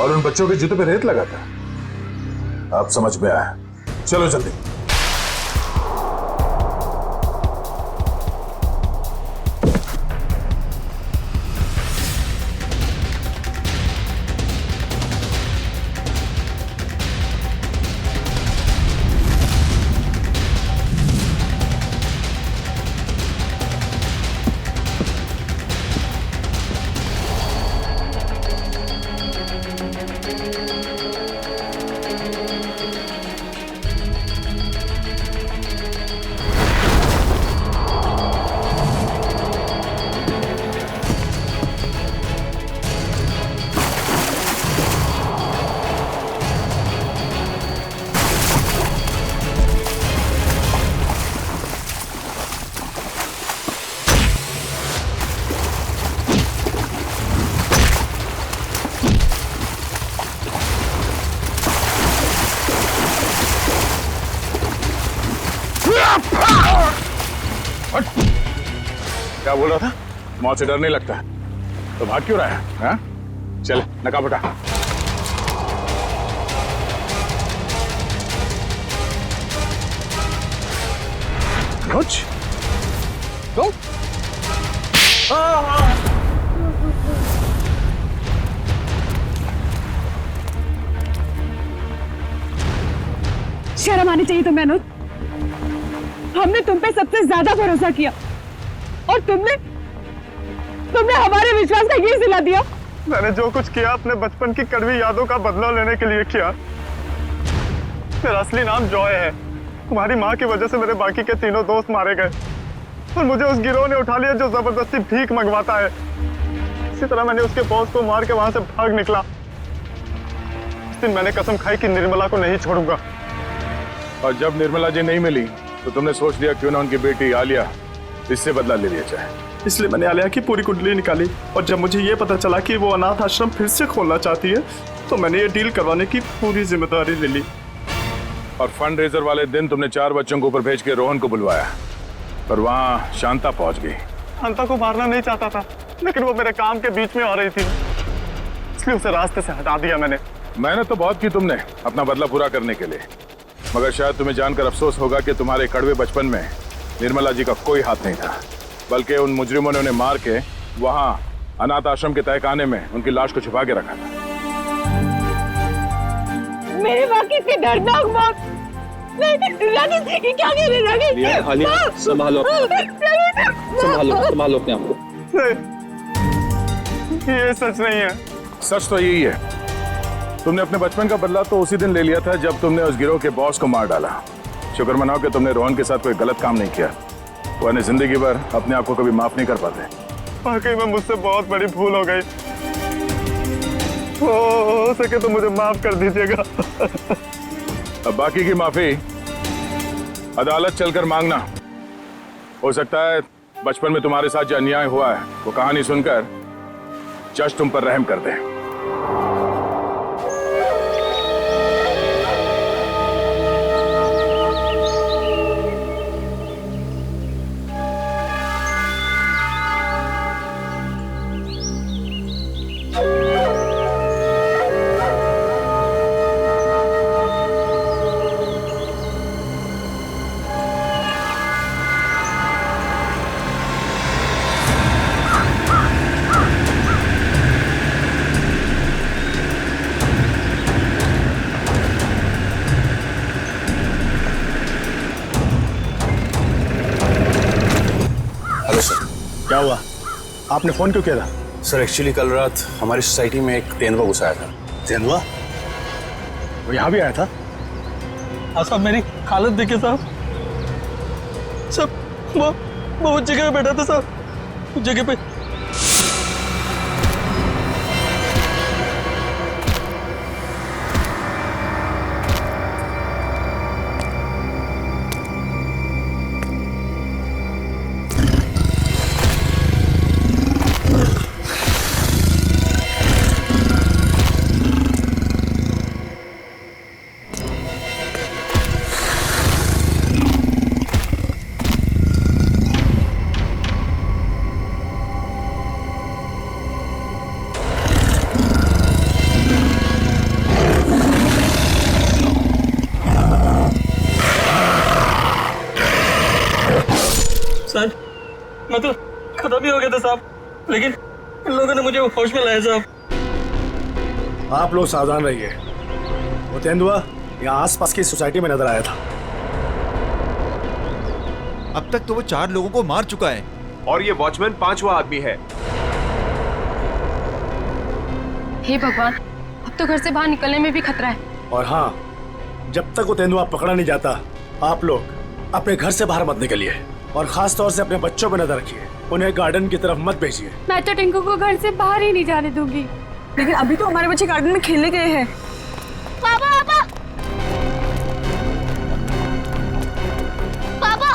और उन बच्चों के जूते पे रेत लगा था। आप समझ में आया, चलो जल्दी। क्या बोल रहा था? मौत से डर नहीं लगता तो भाग क्यों रहा है? हाँ? चल नकाब उठा। कुछ तो शर्म आनी चाहिए तुम्हें अनुज। हमने तुम पे सबसे ज्यादा भरोसा किया और तुमने हमारे विश्वास का ये सिला दिया। मैंने जो कुछ किया अपने बचपन की कड़वी यादों का बदला लेने के लिए किया। मेरा असली नाम जॉय है। तुम्हारी माँ की वजह से मेरे बाकी के तीनों दोस्त मारे गए और मुझे उस गिरोह ने उठा लिया जो जबरदस्ती भीख मंगवाता है। इसी तरह मैंने उसके बॉस को मार के वहां से भाग निकला। उस दिन मैंने कसम खाई कि निर्मला को नहीं छोड़ूंगा। और जब निर्मला जी नहीं मिली तो तुमने सोच लिया क्यों ना उनकी बेटी आलिया इससे बदला ले लिया जाए। इसलिए मैंने आलिया की पूरी कुंडली निकाली और जब मुझे ये पता चला कि वो अनाथ आश्रम फिर से खोलना चाहती है तो मैंने ये डील करवाने की पूरी जिम्मेदारी ले ली। और फंड रेजर वाले दिन तुमने 4 बच्चों को ऊपर भेज के रोहन को बुलवाया, पर वहां शांता पहुंच गई। शांता को मारना नहीं चाहता था, लेकिन वो मेरे काम के बीच में आ रही थी, इसलिए उसे रास्ते से हटा दिया मैंने। मेहनत तो बहुत की तुमने अपना बदला पूरा करने के लिए, मगर शायद तुम्हें जानकर अफसोस होगा कि तुम्हारे कड़वे बचपन में निर्मला जी का कोई हाथ नहीं था, बल्कि उन मुजरिमों ने उन्हें मार के वहां अनाथ आश्रम के तहखाने में उनकी लाश को छुपा के रखा था। मेरे माँ की इतनी दर्दनाक मौत। राकेश, ये क्या कह रहे हैं राकेश? संभालो संभालो अपने आप को। नहीं, ये सच नहीं है। सच तो यही है, तुमने अपने बचपन का बदला तो उसी दिन ले लिया था जब तुमने उस गिरोह के बॉस को मार डाला। शुक्र मनाओ कि तुमने रोहन के साथ कोई गलत काम नहीं किया, वरना जिंदगी भर अपने आप को कभी माफ नहीं कर पाते। वाकई में मुझसे बहुत बड़ी भूल हो गई। हो सके तो मुझे माफ कर दीजिएगा। अब बाकी की माफी अदालत चलकर मांगना। हो सकता है बचपन में तुम्हारे साथ जो अन्याय हुआ है वो कहानी सुनकर जज तुम पर रहम कर दे। Hello sir. क्या हुआ? आपने फोन क्यों किया था? सर एक्चुअली कल रात हमारी सोसाइटी में एक तेंदुआ घुस आया था। तेंदुआ? वो यहाँ भी आया था? साहब मेरी हालत देखिए साहब। वो उस जगह पे बैठा था साहब, उस जगह पे। सर मैं तो खत्म ही हो गया था साहब, लेकिन इन लोगों ने मुझे होश में लाया साहब। आप लोग सावधान रहिए। वो तेंदुआ यहाँ आसपास की सोसाइटी में नजर आया था। अब तक तो वो 4 लोगों को मार चुका है और ये वॉचमैन 5वां आदमी है। हे भगवान, अब तो घर से बाहर निकलने में भी खतरा है। और हाँ, जब तक वो तेंदुआ पकड़ा नहीं जाता, आप लोग अपने घर से बाहर मत निकलिए और खास तौर से अपने बच्चों पर नजर रखिए। उन्हें गार्डन की तरफ मत भेजिए। मैं तो टिंकू को घर से बाहर ही नहीं जाने दूंगी। लेकिन अभी तो हमारे बच्चे गार्डन में खेलने गए हैं। पापा पापा पापा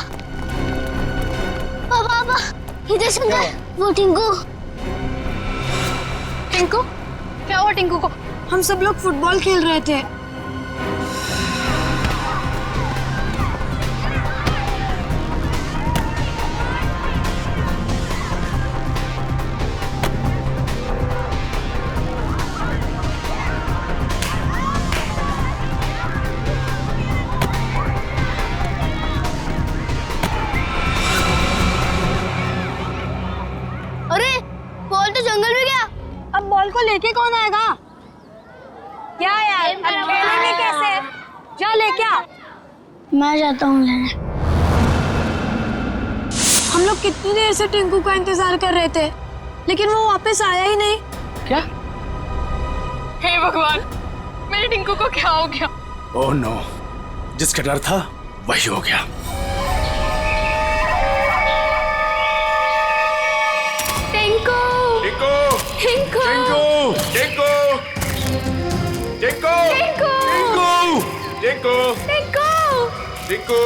पापा पापा इधर सुन, वो टिंकू। टिंकू? क्या हुआ टिंकू को? हम सब लोग फुटबॉल खेल रहे थे। अरे बॉल तो जंगल में गया, अब बॉल को लेके कौन आएगा? क्या यार, अब खेलेंगे कैसे? जा लेके आ। मैं जाता हूँ लेने। हम लोग कितनी देर से टिंकू का इंतजार कर रहे थे, लेकिन वो वापस आया ही नहीं। क्या? हे भगवान, मेरे टिंकू को क्या हो गया? ओह नो, जिसका डर था वही हो गया। टिंकू टिंकू टिंकू टिंकू टिंकू टिंकू टिंकू टिंकू टिंकू टिंकू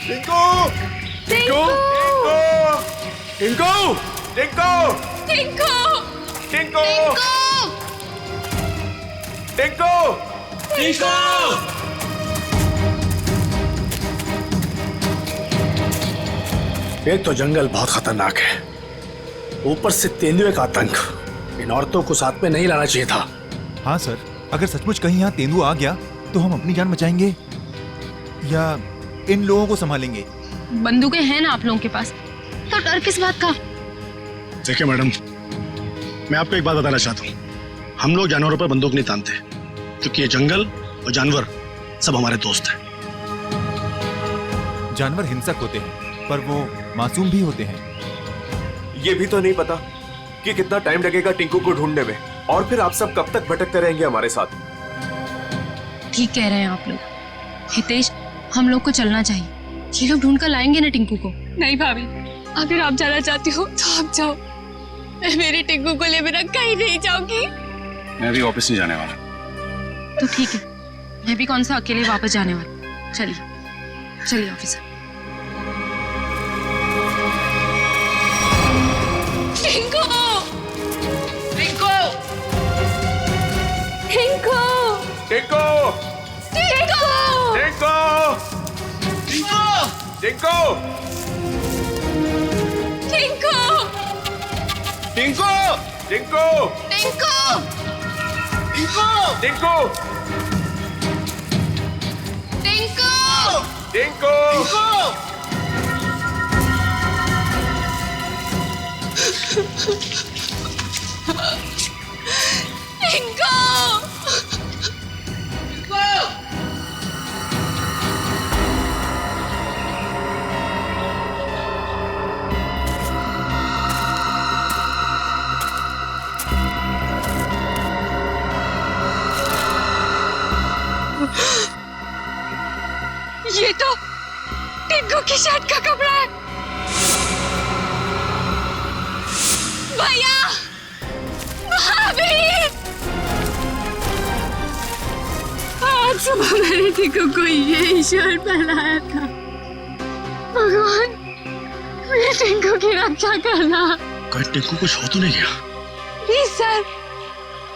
टिंकू टिंकू टिंकू टिंकू टिंकू टिंकू टिंकू एक तो जंगल बहुत खतरनाक है, ऊपर से तेंदुए का आतंक। इन औरतों को साथ में नहीं लाना चाहिए था। हाँ सर, अगर सचमुच कहीं यहाँ तेंदुआ आ गया तो हम अपनी जान बचाएंगे या इन लोगों को संभालेंगे? बंदूकें हैं ना आप लोगों के पास, तो डर किस बात का? देखिए मैडम, मैं आपको एक बात बताना चाहता हूँ। हम लोग जानवरों पर बंदूक नहीं तानते, क्योंकि ये जंगल और जानवर सब हमारे दोस्त हैं। जानवर हिंसक होते हैं, पर वो मासूम भी होते हैं। ये भी तो नहीं पता कि कितना टाइम लगेगा टिंकू को ढूंढने में, और फिर आप सब कब तक भटकते रहेंगे हमारे साथ। ठीक कह रहे हैं आप लोग। हितेश, हम लोग को चलना चाहिए। ये लोग ढूंढ कर लाएंगे ना टिंकू को। नहीं भाभी, अगर आप जाना चाहती हो तो आप जाओ। मैं मेरे टिंकू को ले बिना कहीं नहीं जाऊंगी। मैं भी ऑफिस नहीं जाने वाला। तो ठीक है, मैं भी कौन सा अकेले वापस जाने वाला। चलिए चलिए ऑफिस। टिंकू टिंकू टिंकू टिंकू टिंकू टिंकू टिंकू टिंकू टिंकू टिंकू टिंकू टिंकू टिंकू टिंकू टिंकू ये तो टिंकू की शर्ट का कपड़ा है। भैया, भाभी, आज सुबह मैंने टिंकू को ये शर्ट पहनाया था। भगवान, मेरे टिंकू की रक्षा करना। कहीं टिंकू कुछ हो तो नहीं गया? प्लीज सर,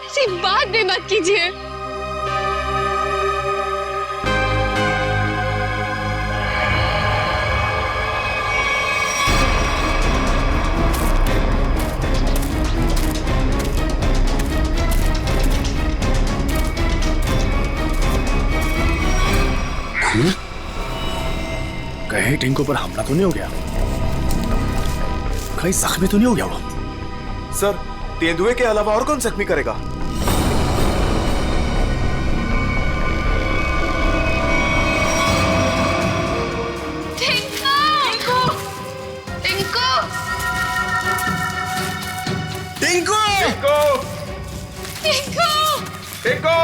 ऐसी बात भी मत कीजिए। कहीं टिंकू पर हमला तो नहीं हो गया? कहीं जख्मी तो नहीं हो गया वो? सर, तेंदुए के अलावा और कौन जख्मी करेगा? टिंकू! टिंकू! टिंकू! टिंकू! टिंकू! टिंकू! टिंकू!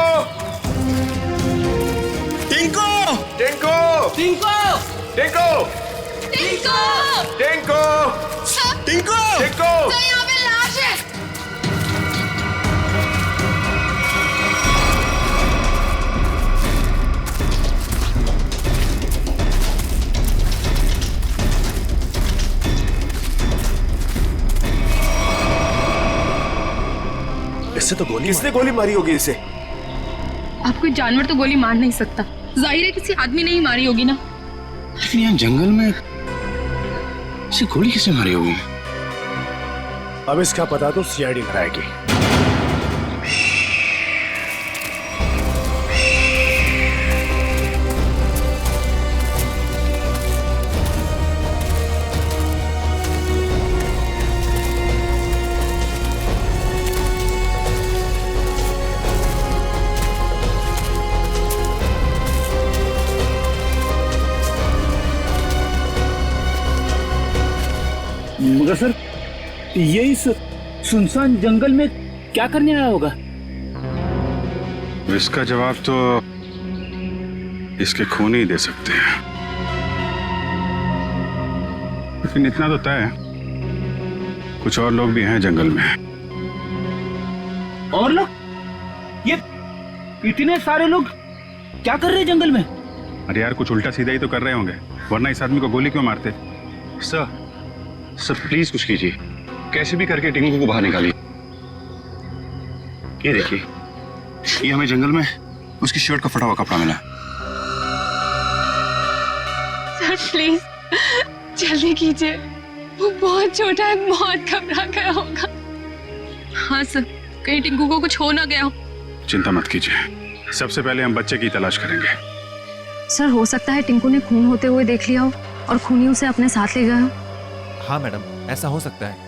टिंकू! टिंकू! टिंकू! टिंकू! टिंकू! टिंकू! सर, यहाँ पे लाश है। इससे तो गोली, किसने गोली मारी होगी इसे? अब कोई जानवर तो गोली मार नहीं सकता, जाहिर है किसी आदमी ने ही मारी होगी ना। लेकिन यहाँ जंगल में इसे गोली किसने मारी होगी? अब इसका पता तो सीआईडी लगाएगी। मगर सर, ये इस सुनसान जंगल में क्या करने आया होगा? इसका जवाब तो इसके खून ही दे सकते हैं। लेकिन इतना तो तय है, कुछ और लोग भी हैं जंगल में। और लोग? ये इतने सारे लोग क्या कर रहे हैं जंगल में? अरे यार, कुछ उल्टा सीधा ही तो कर रहे होंगे, वरना इस आदमी को गोली क्यों मारते? सर प्लीज कुछ कीजिए, कैसे भी करके टिंकू को बाहर निकालिए। ये देखिए, ये हमें जंगल में उसकी शर्ट का फटा हुआ कपड़ा मिला। सर प्लीज जल्दी कीजिए, वो बहुत छोटा है, बहुत घबरा गया होगा। हाँ सर, कहीं टिंकू को कुछ हो ना गया हो। चिंता मत कीजिए, सबसे पहले हम बच्चे की तलाश करेंगे। सर, हो सकता है टिंकू ने खून होते हुए देख लिया हो और खूनी उसे अपने साथ ले गया हो। हाँ मैडम, ऐसा हो सकता है।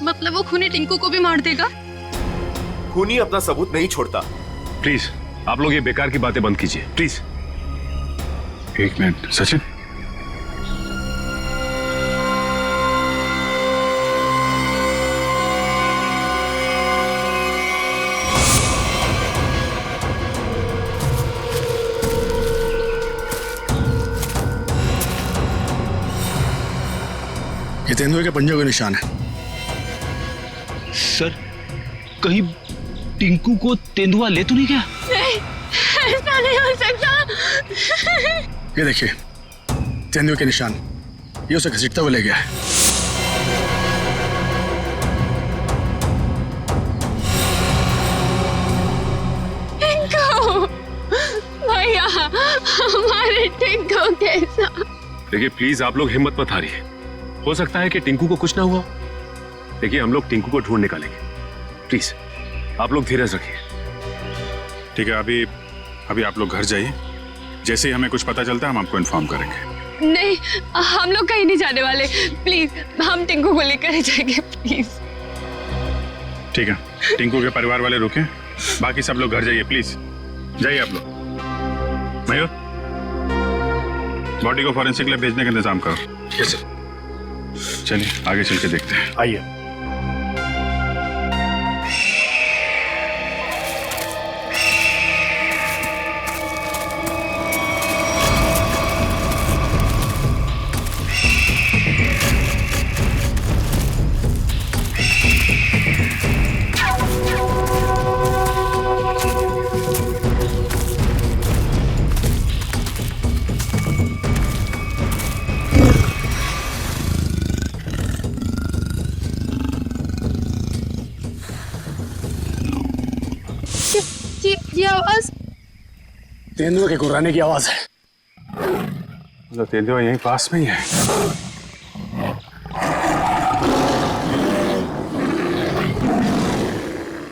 मतलब वो खूनी टिंकू को भी मार देगा? खूनी अपना सबूत नहीं छोड़ता। प्लीज आप लोग ये बेकार की बातें बंद कीजिए, प्लीज। एक मिनट सचिन, ये तेंदुए के पंजे का निशान है। सर, कहीं टिंकू को तेंदुआ ले तो नहीं गया? नहीं, ऐसा नहीं हो सकता। ये देखिए, तेंदुए के निशान, ये उसे घसीटता हुआ ले गया है। टिंकू, भैया, हमारे टिंकू के साथ। देखिए प्लीज आप लोग हिम्मत मत हारिए, हो सकता है कि टिंकू को कुछ ना हुआ। देखिए हम लोग टिंकू को ढूंढ निकालेंगे, प्लीज आप लोग धीरज रखिए। ठीक है, अभी आप लोग घर जाइए, जैसे ही हमें कुछ पता चलता है हम आपको इन्फॉर्म करेंगे। नहीं, हम लोग कहीं नहीं जाने वाले, प्लीज हम टिंकू को लेकर ही जाएंगे, प्लीज। ठीक है, टिंकू के परिवार वाले रुके, बाकी सब लोग घर जाइए, प्लीज जाइए आप लोग। मयूर, बॉडी को फॉरेंसिक लैब भेजने का इंतजाम करो। Yes sir. चलिए आगे चल के देखते हैं। आइए। तेंदुए के गुर्राने की आवाज है। तो तेंदुआ यहीं पास में ही है।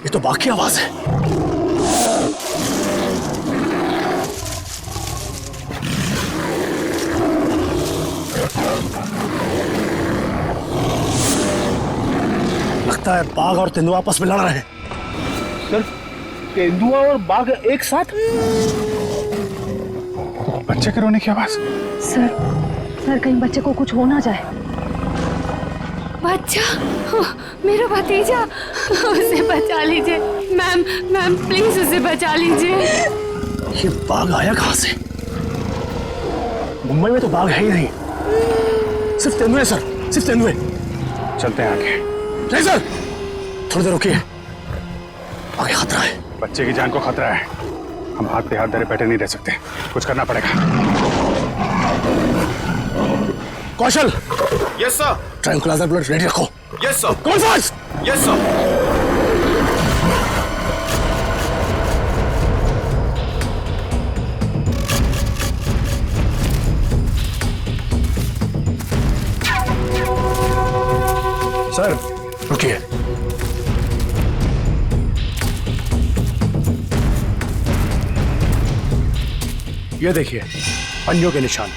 ये तो बाघ की आवाज है। लगता है बाघ और तेंदुआ आपस में लड़ रहे हैं। सर, तेंदुआ और बाघ एक साथ? बच्चे के रोने की आवाज। सर कहीं बच्चे को कुछ हो ना जाए। बच्चा, मेरा भतीजा, उसे बचा लीजिए मैम प्लीज उसे बचा लीजिए। ये बाघ आया कहां से? मुंबई में तो बाघ है ही नहीं, सिर्फ तेंदुए सर, सिर्फ तेंदुए। चलते हैं आगे। नहीं सर, थोड़ी देर रुकिए, आगे खतरा है। बच्चे की जान को खतरा है, हम हाथ पे हाथ धरे बैठे नहीं रह सकते, कुछ करना पड़ेगा। Kaushal. Yes sir. Tranquilliser blood ready रखो। Yes sir. कौन फास्ट? Yes sir. सर रुकिए। ये देखिए पंजों के निशान।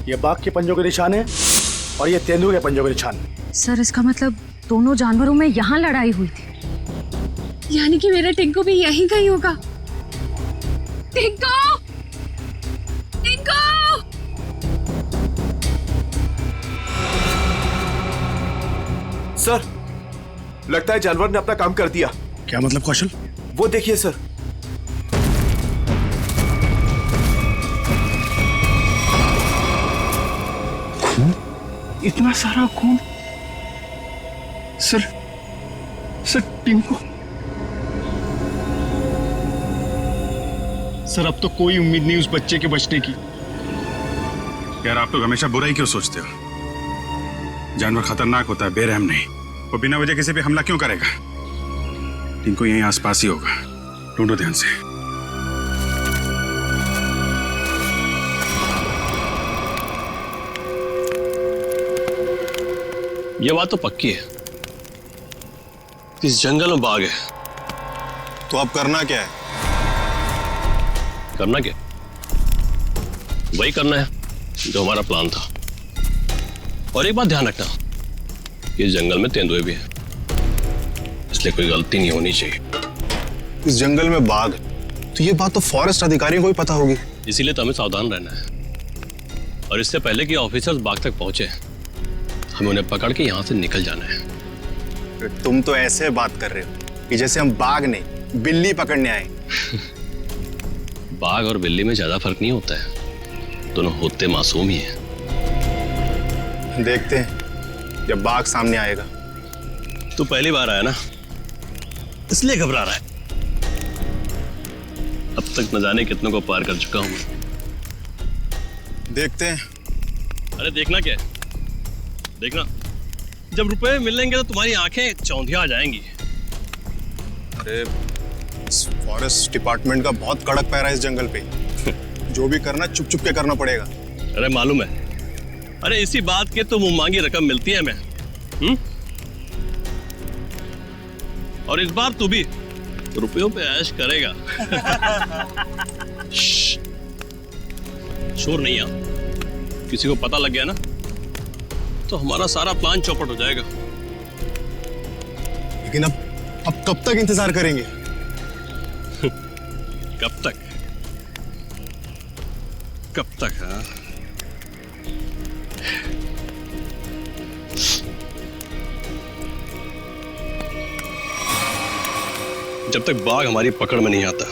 ये बाघ के पंजों के निशान है और ये तेंदुए के पंजों के निशान। सर इसका मतलब दोनों जानवरों में यहाँ लड़ाई हुई थी। यानी कि मेरा टिंकू भी यहीं कहीं होगा। टिंकू! टिंकू! सर, लगता है जानवर ने अपना काम कर दिया। क्या मतलब कौशल? वो देखिए सर। खून? इतना सारा खून? सर टिंकू। सर अब तो कोई उम्मीद नहीं उस बच्चे के बचने की। यार आप लोग हमेशा बुरा ही क्यों सोचते हो? जानवर खतरनाक होता है, बेरहम नहीं। वो बिना वजह किसी पे हमला क्यों करेगा? टिंकू यहीं आसपास ही होगा, ढूंढो ध्यान से। ये बात तो पक्की है, इस जंगल में बाघ है। तो अब करना क्या है? करना क्या? वही करना है जो हमारा प्लान था। और एक बात ध्यान रखना, इस जंगल में तेंदुए भी है, इसलिए कोई गलती नहीं होनी चाहिए। इस जंगल में बाघ, तो ये बात तो फॉरेस्ट अधिकारियों को भी पता होगी। इसीलिए तो हमें सावधान रहना है, और इससे पहले कि ऑफिसर्स बाघ तक पहुंचे हमें उन्हें पकड़ के यहां से निकल जाना है। तुम तो ऐसे बात कर रहे हो कि जैसे हम बाघ नहीं बिल्ली पकड़ने आए। बाघ और बिल्ली में ज्यादा फर्क नहीं होता है, दोनों होते मासूम ही हैं। देखते हैं जब बाघ सामने आएगा। तू पहली बार आया ना, इसलिए घबरा रहा है। अब तक न जाने कितनों को पार कर चुका हूं। देखते हैं। अरे देखना क्या है? देखना, जब रुपए मिलेंगे तो तुम्हारी आंखें चौंधिया आ जाएंगी। अरे इस फॉरेस्ट डिपार्टमेंट का बहुत कड़क पैरा है इस जंगल पे। जो भी करना चुप चुप के करना पड़ेगा। अरे मालूम है, अरे इसी बात के तो मुंह मांगी रकम मिलती है हमें। और इस बार तू भी रुपयों पे ऐश करेगा। शोर नहीं आ, किसी को पता लग गया ना तो हमारा सारा प्लान चौपट हो जाएगा। लेकिन अब कब तक इंतजार करेंगे? कब तक? कब तक? हाँ, जब तक बाघ हमारी पकड़ में नहीं आता।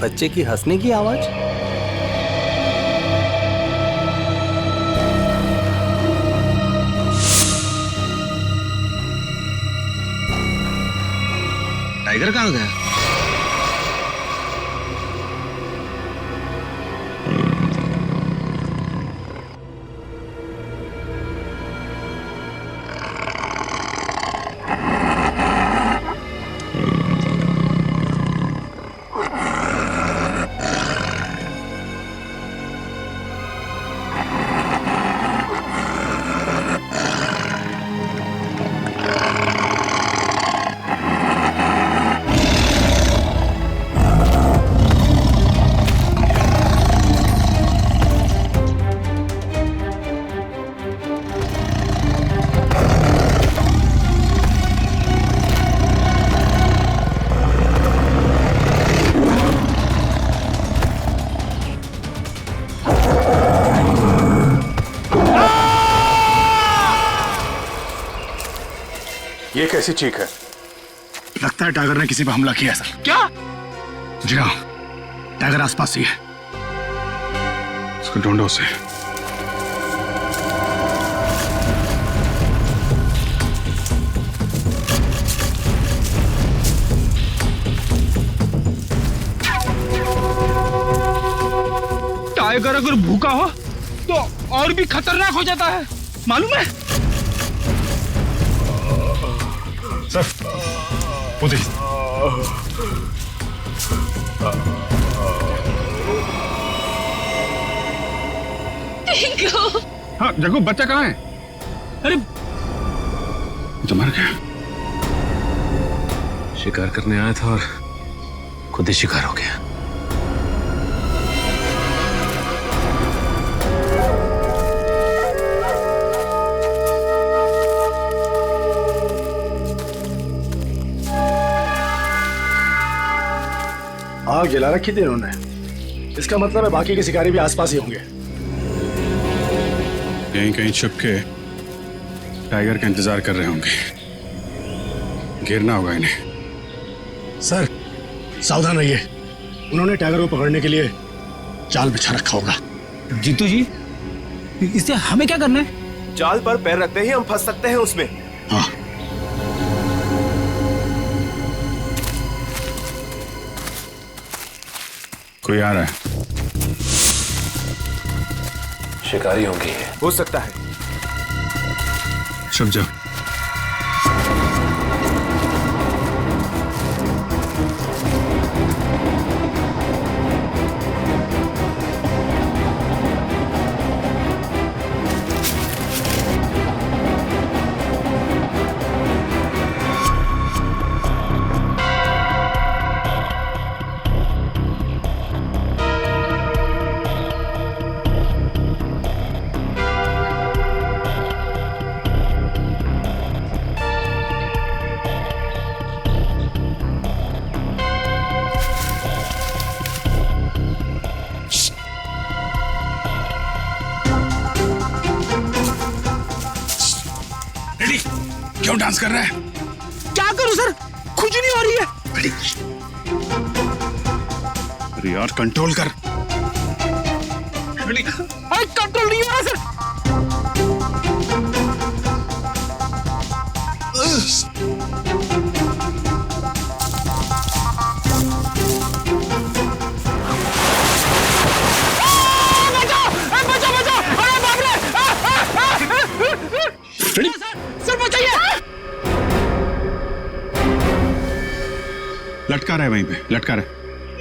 बच्चे की हंसने की आवाज। टाइगर कहाँ गया? ये कैसी चीख है? लगता है टाइगर ने किसी पर हमला किया है सर। क्या? जी हाँ, टाइगर आसपास ही है। उसको ढूंढो उसे। टाइगर अगर भूखा हो तो और भी खतरनाक हो जाता है, मालूम है? सर, उधर। हाँ, जग्गू बच्चा कहाँ है? अरे तो मर गया। शिकार करने आया था और खुद ही शिकार हो गया। आग जला रखी थी इन्होंने। इसका मतलब है बाकी के शिकारी भी आसपास ही होंगे। कहीं कहीं छुप के टाइगर का इंतजार कर रहे होंगे। घेरना होगा इन्हें। सर, सावधान रहिए। उन्होंने टाइगर को पकड़ने के लिए जाल बिछा रखा होगा। जीतू जी, इससे हमें क्या करना है? जाल पर पैर रखते ही हम फंस सकते हैं उसमें। हाँ। कोई आ रहा है। शिकारी होंगे। हो सकता है। छुप जाओ। क्यों डांस कर रहा है? क्या करूं सर, खुजली हो रही है। अरे यार कंट्रोल कर। अरे कंट्रोल नहीं हो रहा सर। लटका रहा है वहीं पे, लटका रहा है।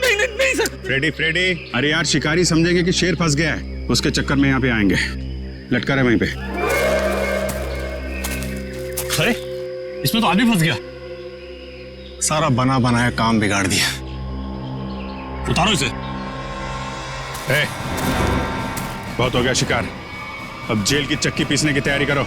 नहीं नहीं नहीं सर। फ्रेडी फ्रेडी, अरे यार शिकारी समझेंगे कि शेर फंस गया है, उसके चक्कर में यहाँ पे आएंगे। लटका रहा है वहीं पे। अरे इसमें तो आदमी फंस गया। सारा बना बनाया काम बिगाड़ दिया। उतारो इसे। बहुत हो गया शिकार, अब जेल की चक्की पीसने की तैयारी करो।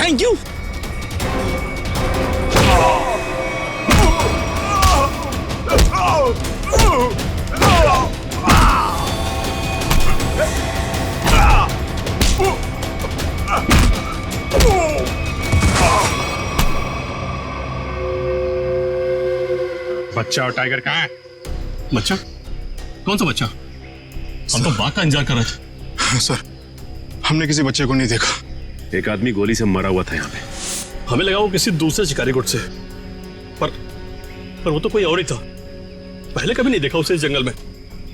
Thank you. बच्चा और टाइगर कहाँ है? बच्चा? कौन सा बच्चा? हम तो बाघ का इंतजार कर रहे थे। सर, हमने किसी बच्चे को नहीं देखा। एक आदमी गोली से मरा हुआ था यहाँ पे। हमें लगा वो किसी दूसरे शिकारी गुट से, पर वो तो कोई और ही था। पहले कभी नहीं देखा उसे इस जंगल में।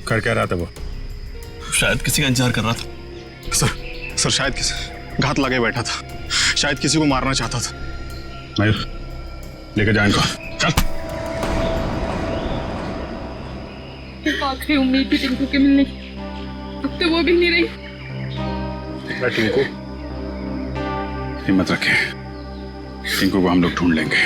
कर क्या रहा था वो? शायद किसी का इंतजार कर रहा था। सर शायद किसी घात लगे बैठा था, शायद किसी को मारना चाहता था। मयूर, लेकर जाए इनको। चल। आखिरी उम्मीद थी टिंकू के मिलने की, अब तो वो भी नहीं रही। टिंकू, हिम्मत रखे, टिंकू को हम लोग ढूंढ लेंगे।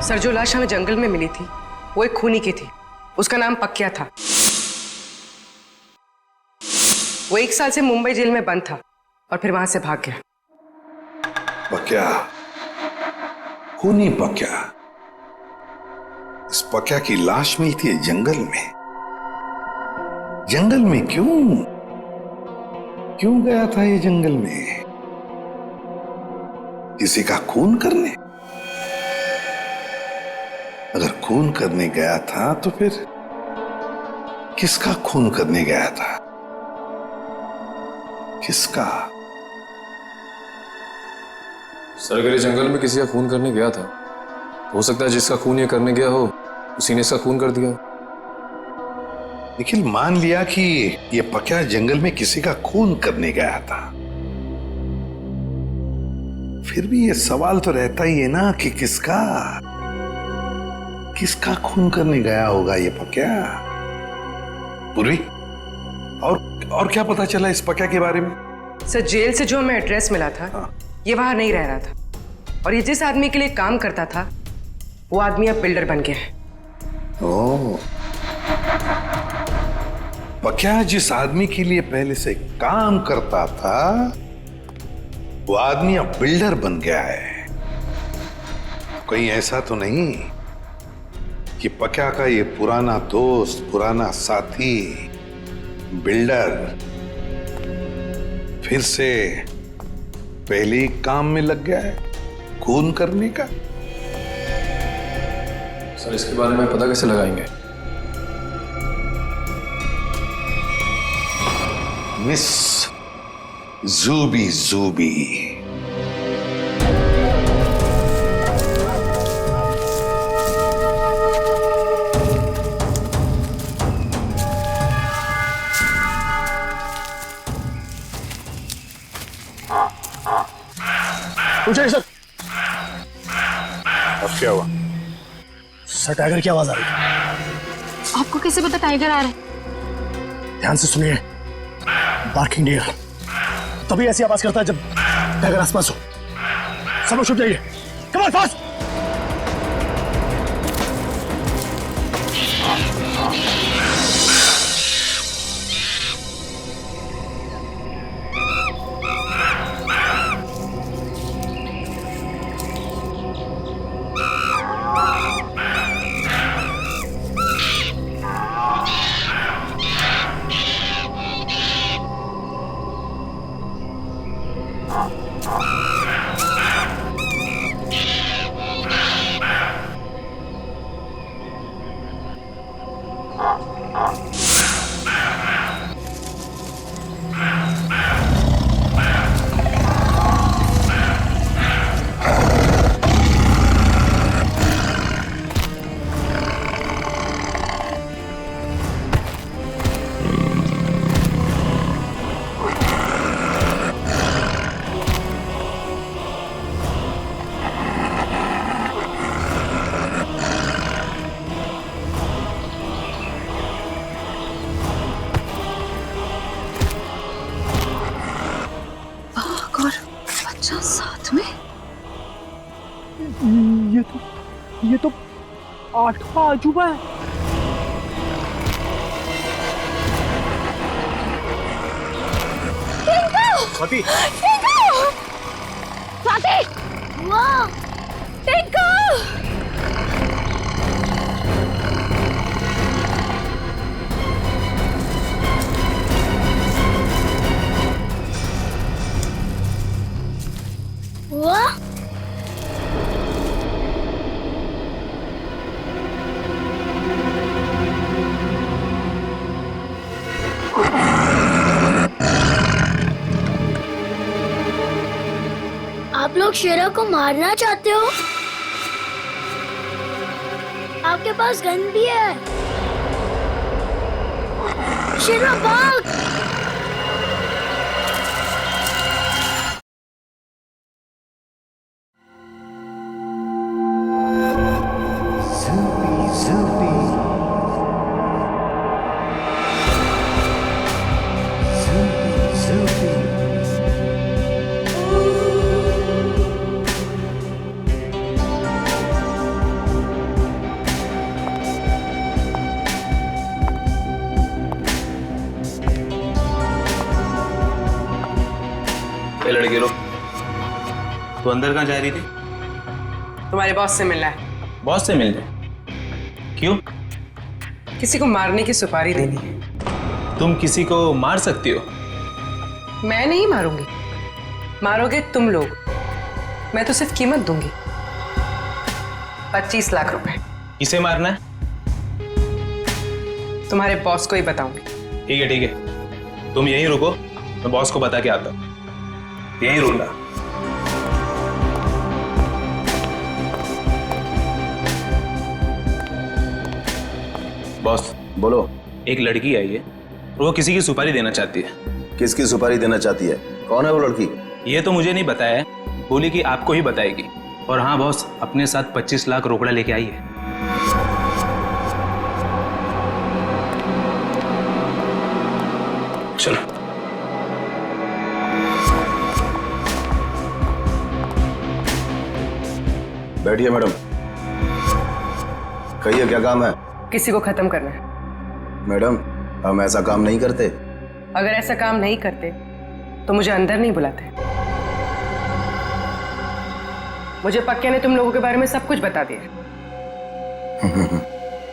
सर, जो लाश हमें जंगल में मिली थी वो एक खूनी की थी। उसका नाम पक्या था। वो 1 साल से मुंबई जेल में बंद था और फिर वहां से भाग गया। पक्या, खूनी पक्या। इस पक्या की लाश मिलती है जंगल में। जंगल में क्यों गया था ये जंगल में? किसी का खून करने? अगर खून करने गया था तो फिर किसका खून करने गया था? किसका? सर, अगर ये जंगल में किसी का खून करने गया था, हो सकता है जिसका खून ये करने गया हो उसी ने इसका खून कर दिया। निखिल, मान लिया कि ये पक्या जंगल में किसी का खून करने गया था, फिर भी ये सवाल तो रहता ही है ना कि किसका खून करने गया होगा ये पक्या? पूर्वी, और क्या पता चला इस पक्या के बारे में? सर, जेल से जो हमें एड्रेस मिला था, ये वहां नहीं रह रहा था और ये जिस आदमी के लिए काम करता था वो आदमी अब बिल्डर बन गया है। ओह, पक्या जिस आदमी के लिए पहले से काम करता था वो आदमी अब बिल्डर बन गया है। कहीं ऐसा तो नहीं कि पक्या का ये पुराना दोस्त, पुराना साथी बिल्डर फिर से पहले ही काम में लग गया है खून करने का? सर, इसके बारे में पता कैसे लगाएंगे? मिस जूबी। पूछे सर। अब क्या हुआ? सर, टाइगर की आवाज आ रही है। आपको कैसे पता टाइगर आ रहा है? ध्यान से सुनिए। बार्किंग डियर तभी ऐसी आवाज करता है जब टाइगर आसपास हो। सब लोग छुप जाइए। Come on, fast. साथ में? ये तो 8वां अजूबा है। स्वाति स्वाति वाह टिंकू वाह आप लोग शेरा को मारना चाहते हो? आपके पास गन भी है। शेरा भाग! लड़के लोग तो अंदर कहाँ जा रही थी? तुम्हारे बॉस से मिलना है। बॉस से मिलने? क्यों? किसी को मारने की सुपारी देनी है। तुम किसी को मार सकती हो? मैं नहीं मारूंगी, मारोगे तुम लोग। मैं तो सिर्फ कीमत दूंगी, 25 लाख रुपए। किसे मारना है? तुम्हारे बॉस को ही बताऊंगी। ठीक है ठीक है, तुम यहीं रुको, मैं बॉस को बता के आता हूँ। यहीं रुकना। बॉस बोलो। एक लड़की आई है, वो किसी की सुपारी देना चाहती है। किसकी सुपारी देना चाहती है? कौन है वो लड़की? ये तो मुझे नहीं बताया है, बोली कि आपको ही बताएगी। और हाँ बॉस, अपने साथ 25 लाख रोकड़ा लेके आई है। चलो बैठिए मैडम। कहिए क्या काम है? किसी को खत्म करना है। मैडम हम ऐसा काम नहीं करते। अगर ऐसा काम नहीं करते तो मुझे अंदर नहीं बुलाते। मुझे पक्के ने तुम लोगों के बारे में सब कुछ बता दिया।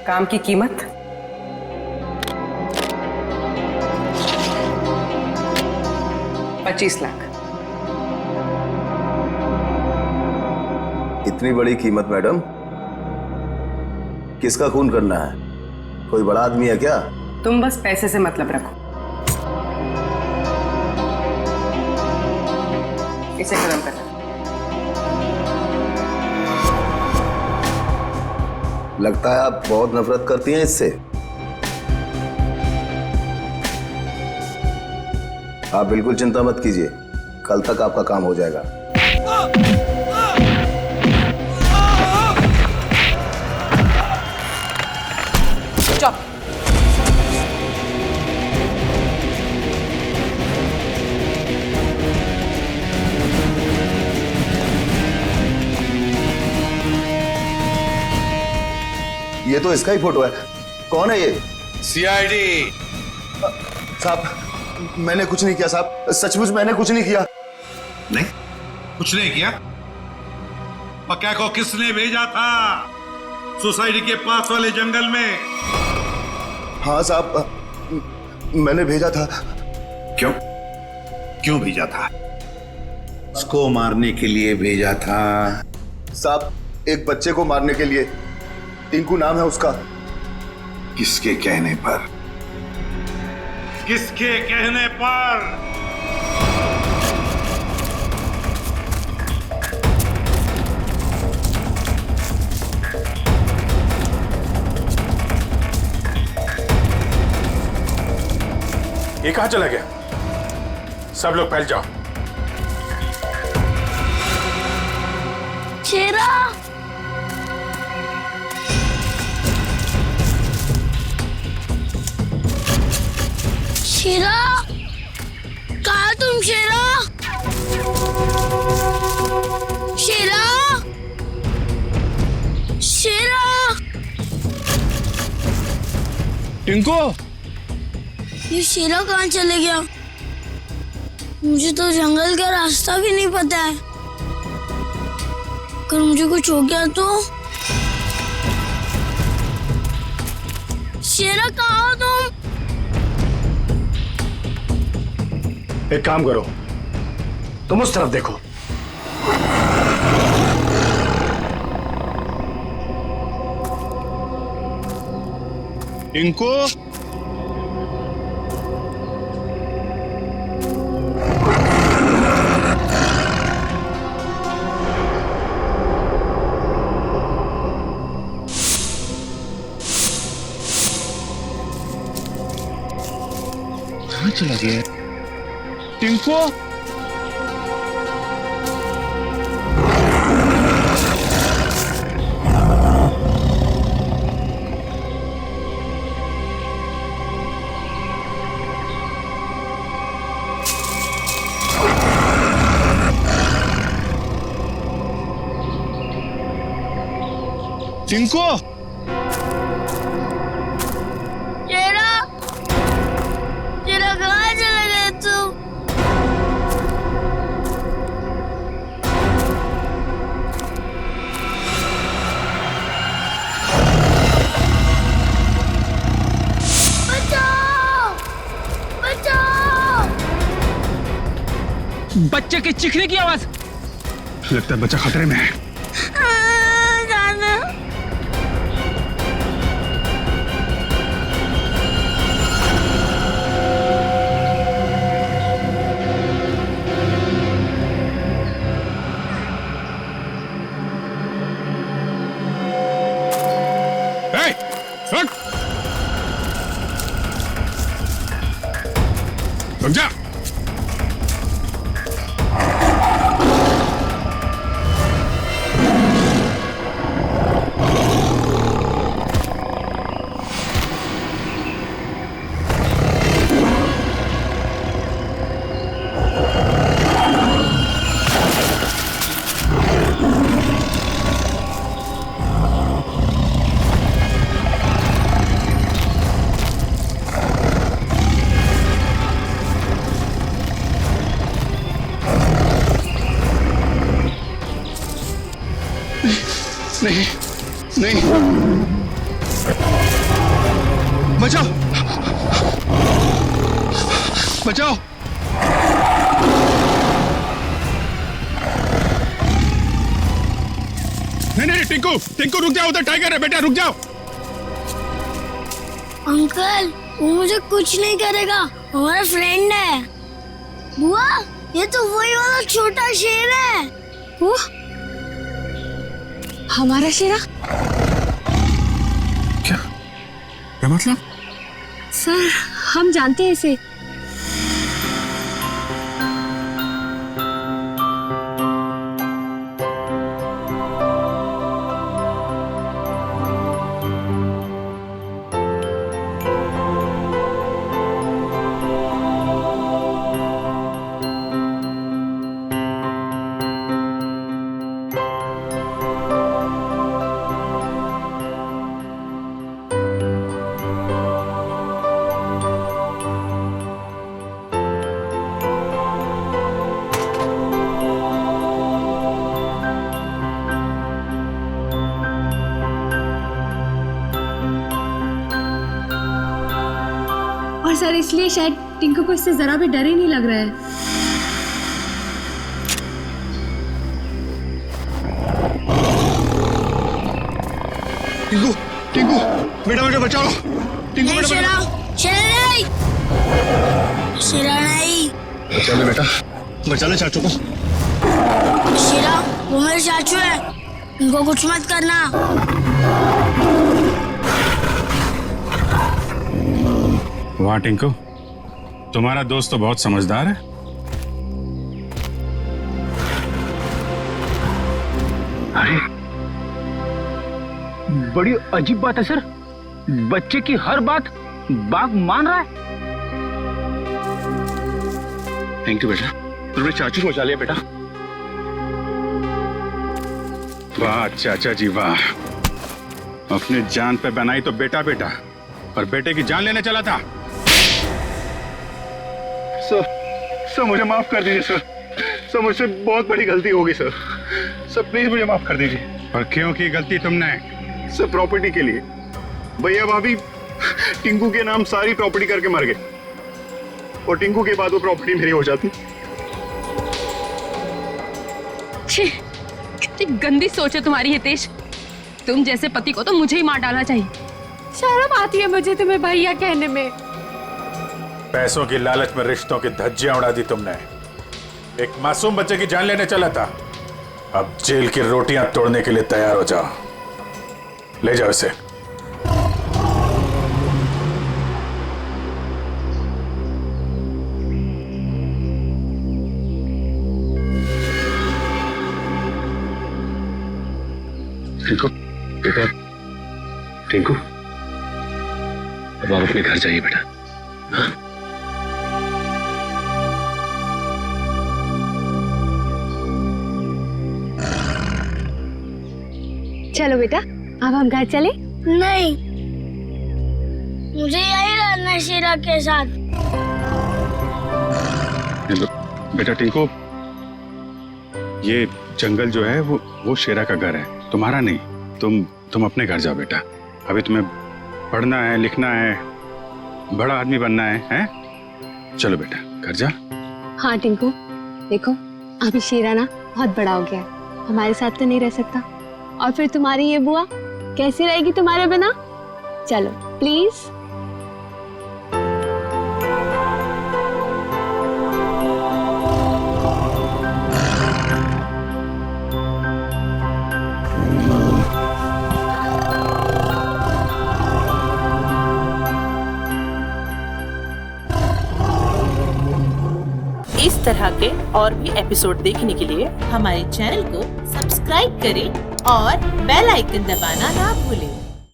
काम की कीमत 25 लाख। इतनी बड़ी कीमत मैडम? किसका खून करना है? कोई बड़ा आदमी है क्या? तुम बस पैसे से मतलब रखो। इसे खत्म करना। लगता है आप बहुत नफरत करती हैं इससे। आप बिल्कुल चिंता मत कीजिए, कल तक आपका काम हो जाएगा। चुप। ये तो इसका ही फोटो है। कौन है ये? सीआईडी। साहब मैंने कुछ नहीं किया साहब, सचमुच मैंने कुछ नहीं किया। नहीं कुछ नहीं किया? पक्का को किसने भेजा था सोसाइटी के पास वाले जंगल में? हाँ साहब मैंने भेजा था। क्यों क्यों भेजा था? उसको मारने के लिए भेजा था? साहब एक बच्चे को मारने के लिए। टिंकू नाम है उसका। किसके कहने पर? किसके कहने पर? ये कहां चला गया? सब लोग फैल जाओ। शेरा शेरा कहा तुम? शेरा शेरा शेरा टिंकू ये शेरा कहाँ चले गया? मुझे तो जंगल का रास्ता भी नहीं पता है। अगर मुझे कुछ हो गया तो? शेरा कहाँ हो तुम? एक काम करो, तुम उस तरफ देखो। टिंकू, कहाँ चला गया टिंकू, टिंकू, शेरा, शेरा कहाँ चला गया तू? बचाओ! बचाओ! बच्चे के चीखने की आवाज। लगता है बच्चा खतरे में है। जाना। रुक! रुक जा! नहीं, नहीं, बचाओ, बचाओ। नहीं नहीं टिंकू, टिंकू रुक जाओ, उधर टाइगर है बेटा, रुक जाओ। अंकल, वो मुझे कुछ नहीं करेगा, हमारा फ्रेंड है। बुआ, ये तो वही वाला छोटा शेर है। वो हमारा शेरा? क्या मतलब? सर, हम जानते हैं इसे। और सर, इसलिए शायद टिंकू को इससे जरा भी डर ही नहीं लग रहा है। टिंकू, टिंकू, बेटा बेटा बचाओ। टिंकू बेटा शेरा, शेरा नहीं, शेरा नहीं। बचा ले बेटा, बचा ले चाचू को। शेरा, वो मेरे चाचू है, इनको कुछ मत करना। वाह टिंकू, तुम्हारा दोस्त तो बहुत समझदार है। अरे, बड़ी अजीब बात है सर, बच्चे की हर बात बाघ मान रहा है। थैंक यू बेटा, तुमने चाचू को बचा लिया बेटा। वाह चाचा जी वाह, अपने जान पे बनाई तो बेटा बेटा, और बेटे की जान लेने चला था। सर मुझे माफ कर दीजिए सर। सर मुझसे बहुत बड़ी गलती होगी सर। सर प्लीज मुझे माफ कर दीजिए। और क्यों की गलती तुमने? सर प्रॉपर्टी के लिए। भैया भाभी टिंकू के नाम सारी प्रॉपर्टी करके मर गए और टिंकू के बाद वो प्रॉपर्टी मेरी हो जाती। छी, कितनी गंदी सोच है तुम्हारी हितेश। तुम जैसे पति को तो मुझे ही मार डालना चाहिए। शर्म आती है मुझे तुम्हें भैया कहने में। पैसों की लालच में रिश्तों की धज्जियां उड़ा दी तुमने। एक मासूम बच्चे की जान लेने चला था, अब जेल की रोटियां तोड़ने के लिए तैयार हो जाओ। ले जाओ इसे। टिंकू बेटा, टिंकू अब आप अपने घर जाइए बेटा। हाँ? चलो बेटा, अब हम घर चले। नहीं, मुझे यही रहना है शीला के साथ। बेटा टिंकू, ये जंगल जो है वो शेरा का घर है, तुम्हारा नहीं। तुम अपने घर जाओ बेटा। अभी तुम्हें पढ़ना है, लिखना है, बड़ा आदमी बनना है? चलो बेटा घर जा। हाँ टिंकू, देखो अभी शेरा ना बहुत बड़ा हो गया है, हमारे साथ तो नहीं रह सकता। और फिर तुम्हारी ये बुआ कैसी रहेगी तुम्हारे बिना? चलो प्लीज। इस तरह के और भी एपिसोड देखने के लिए हमारे चैनल को सब्सक्राइब करें और बेल आइकन दबाना ना भूलें।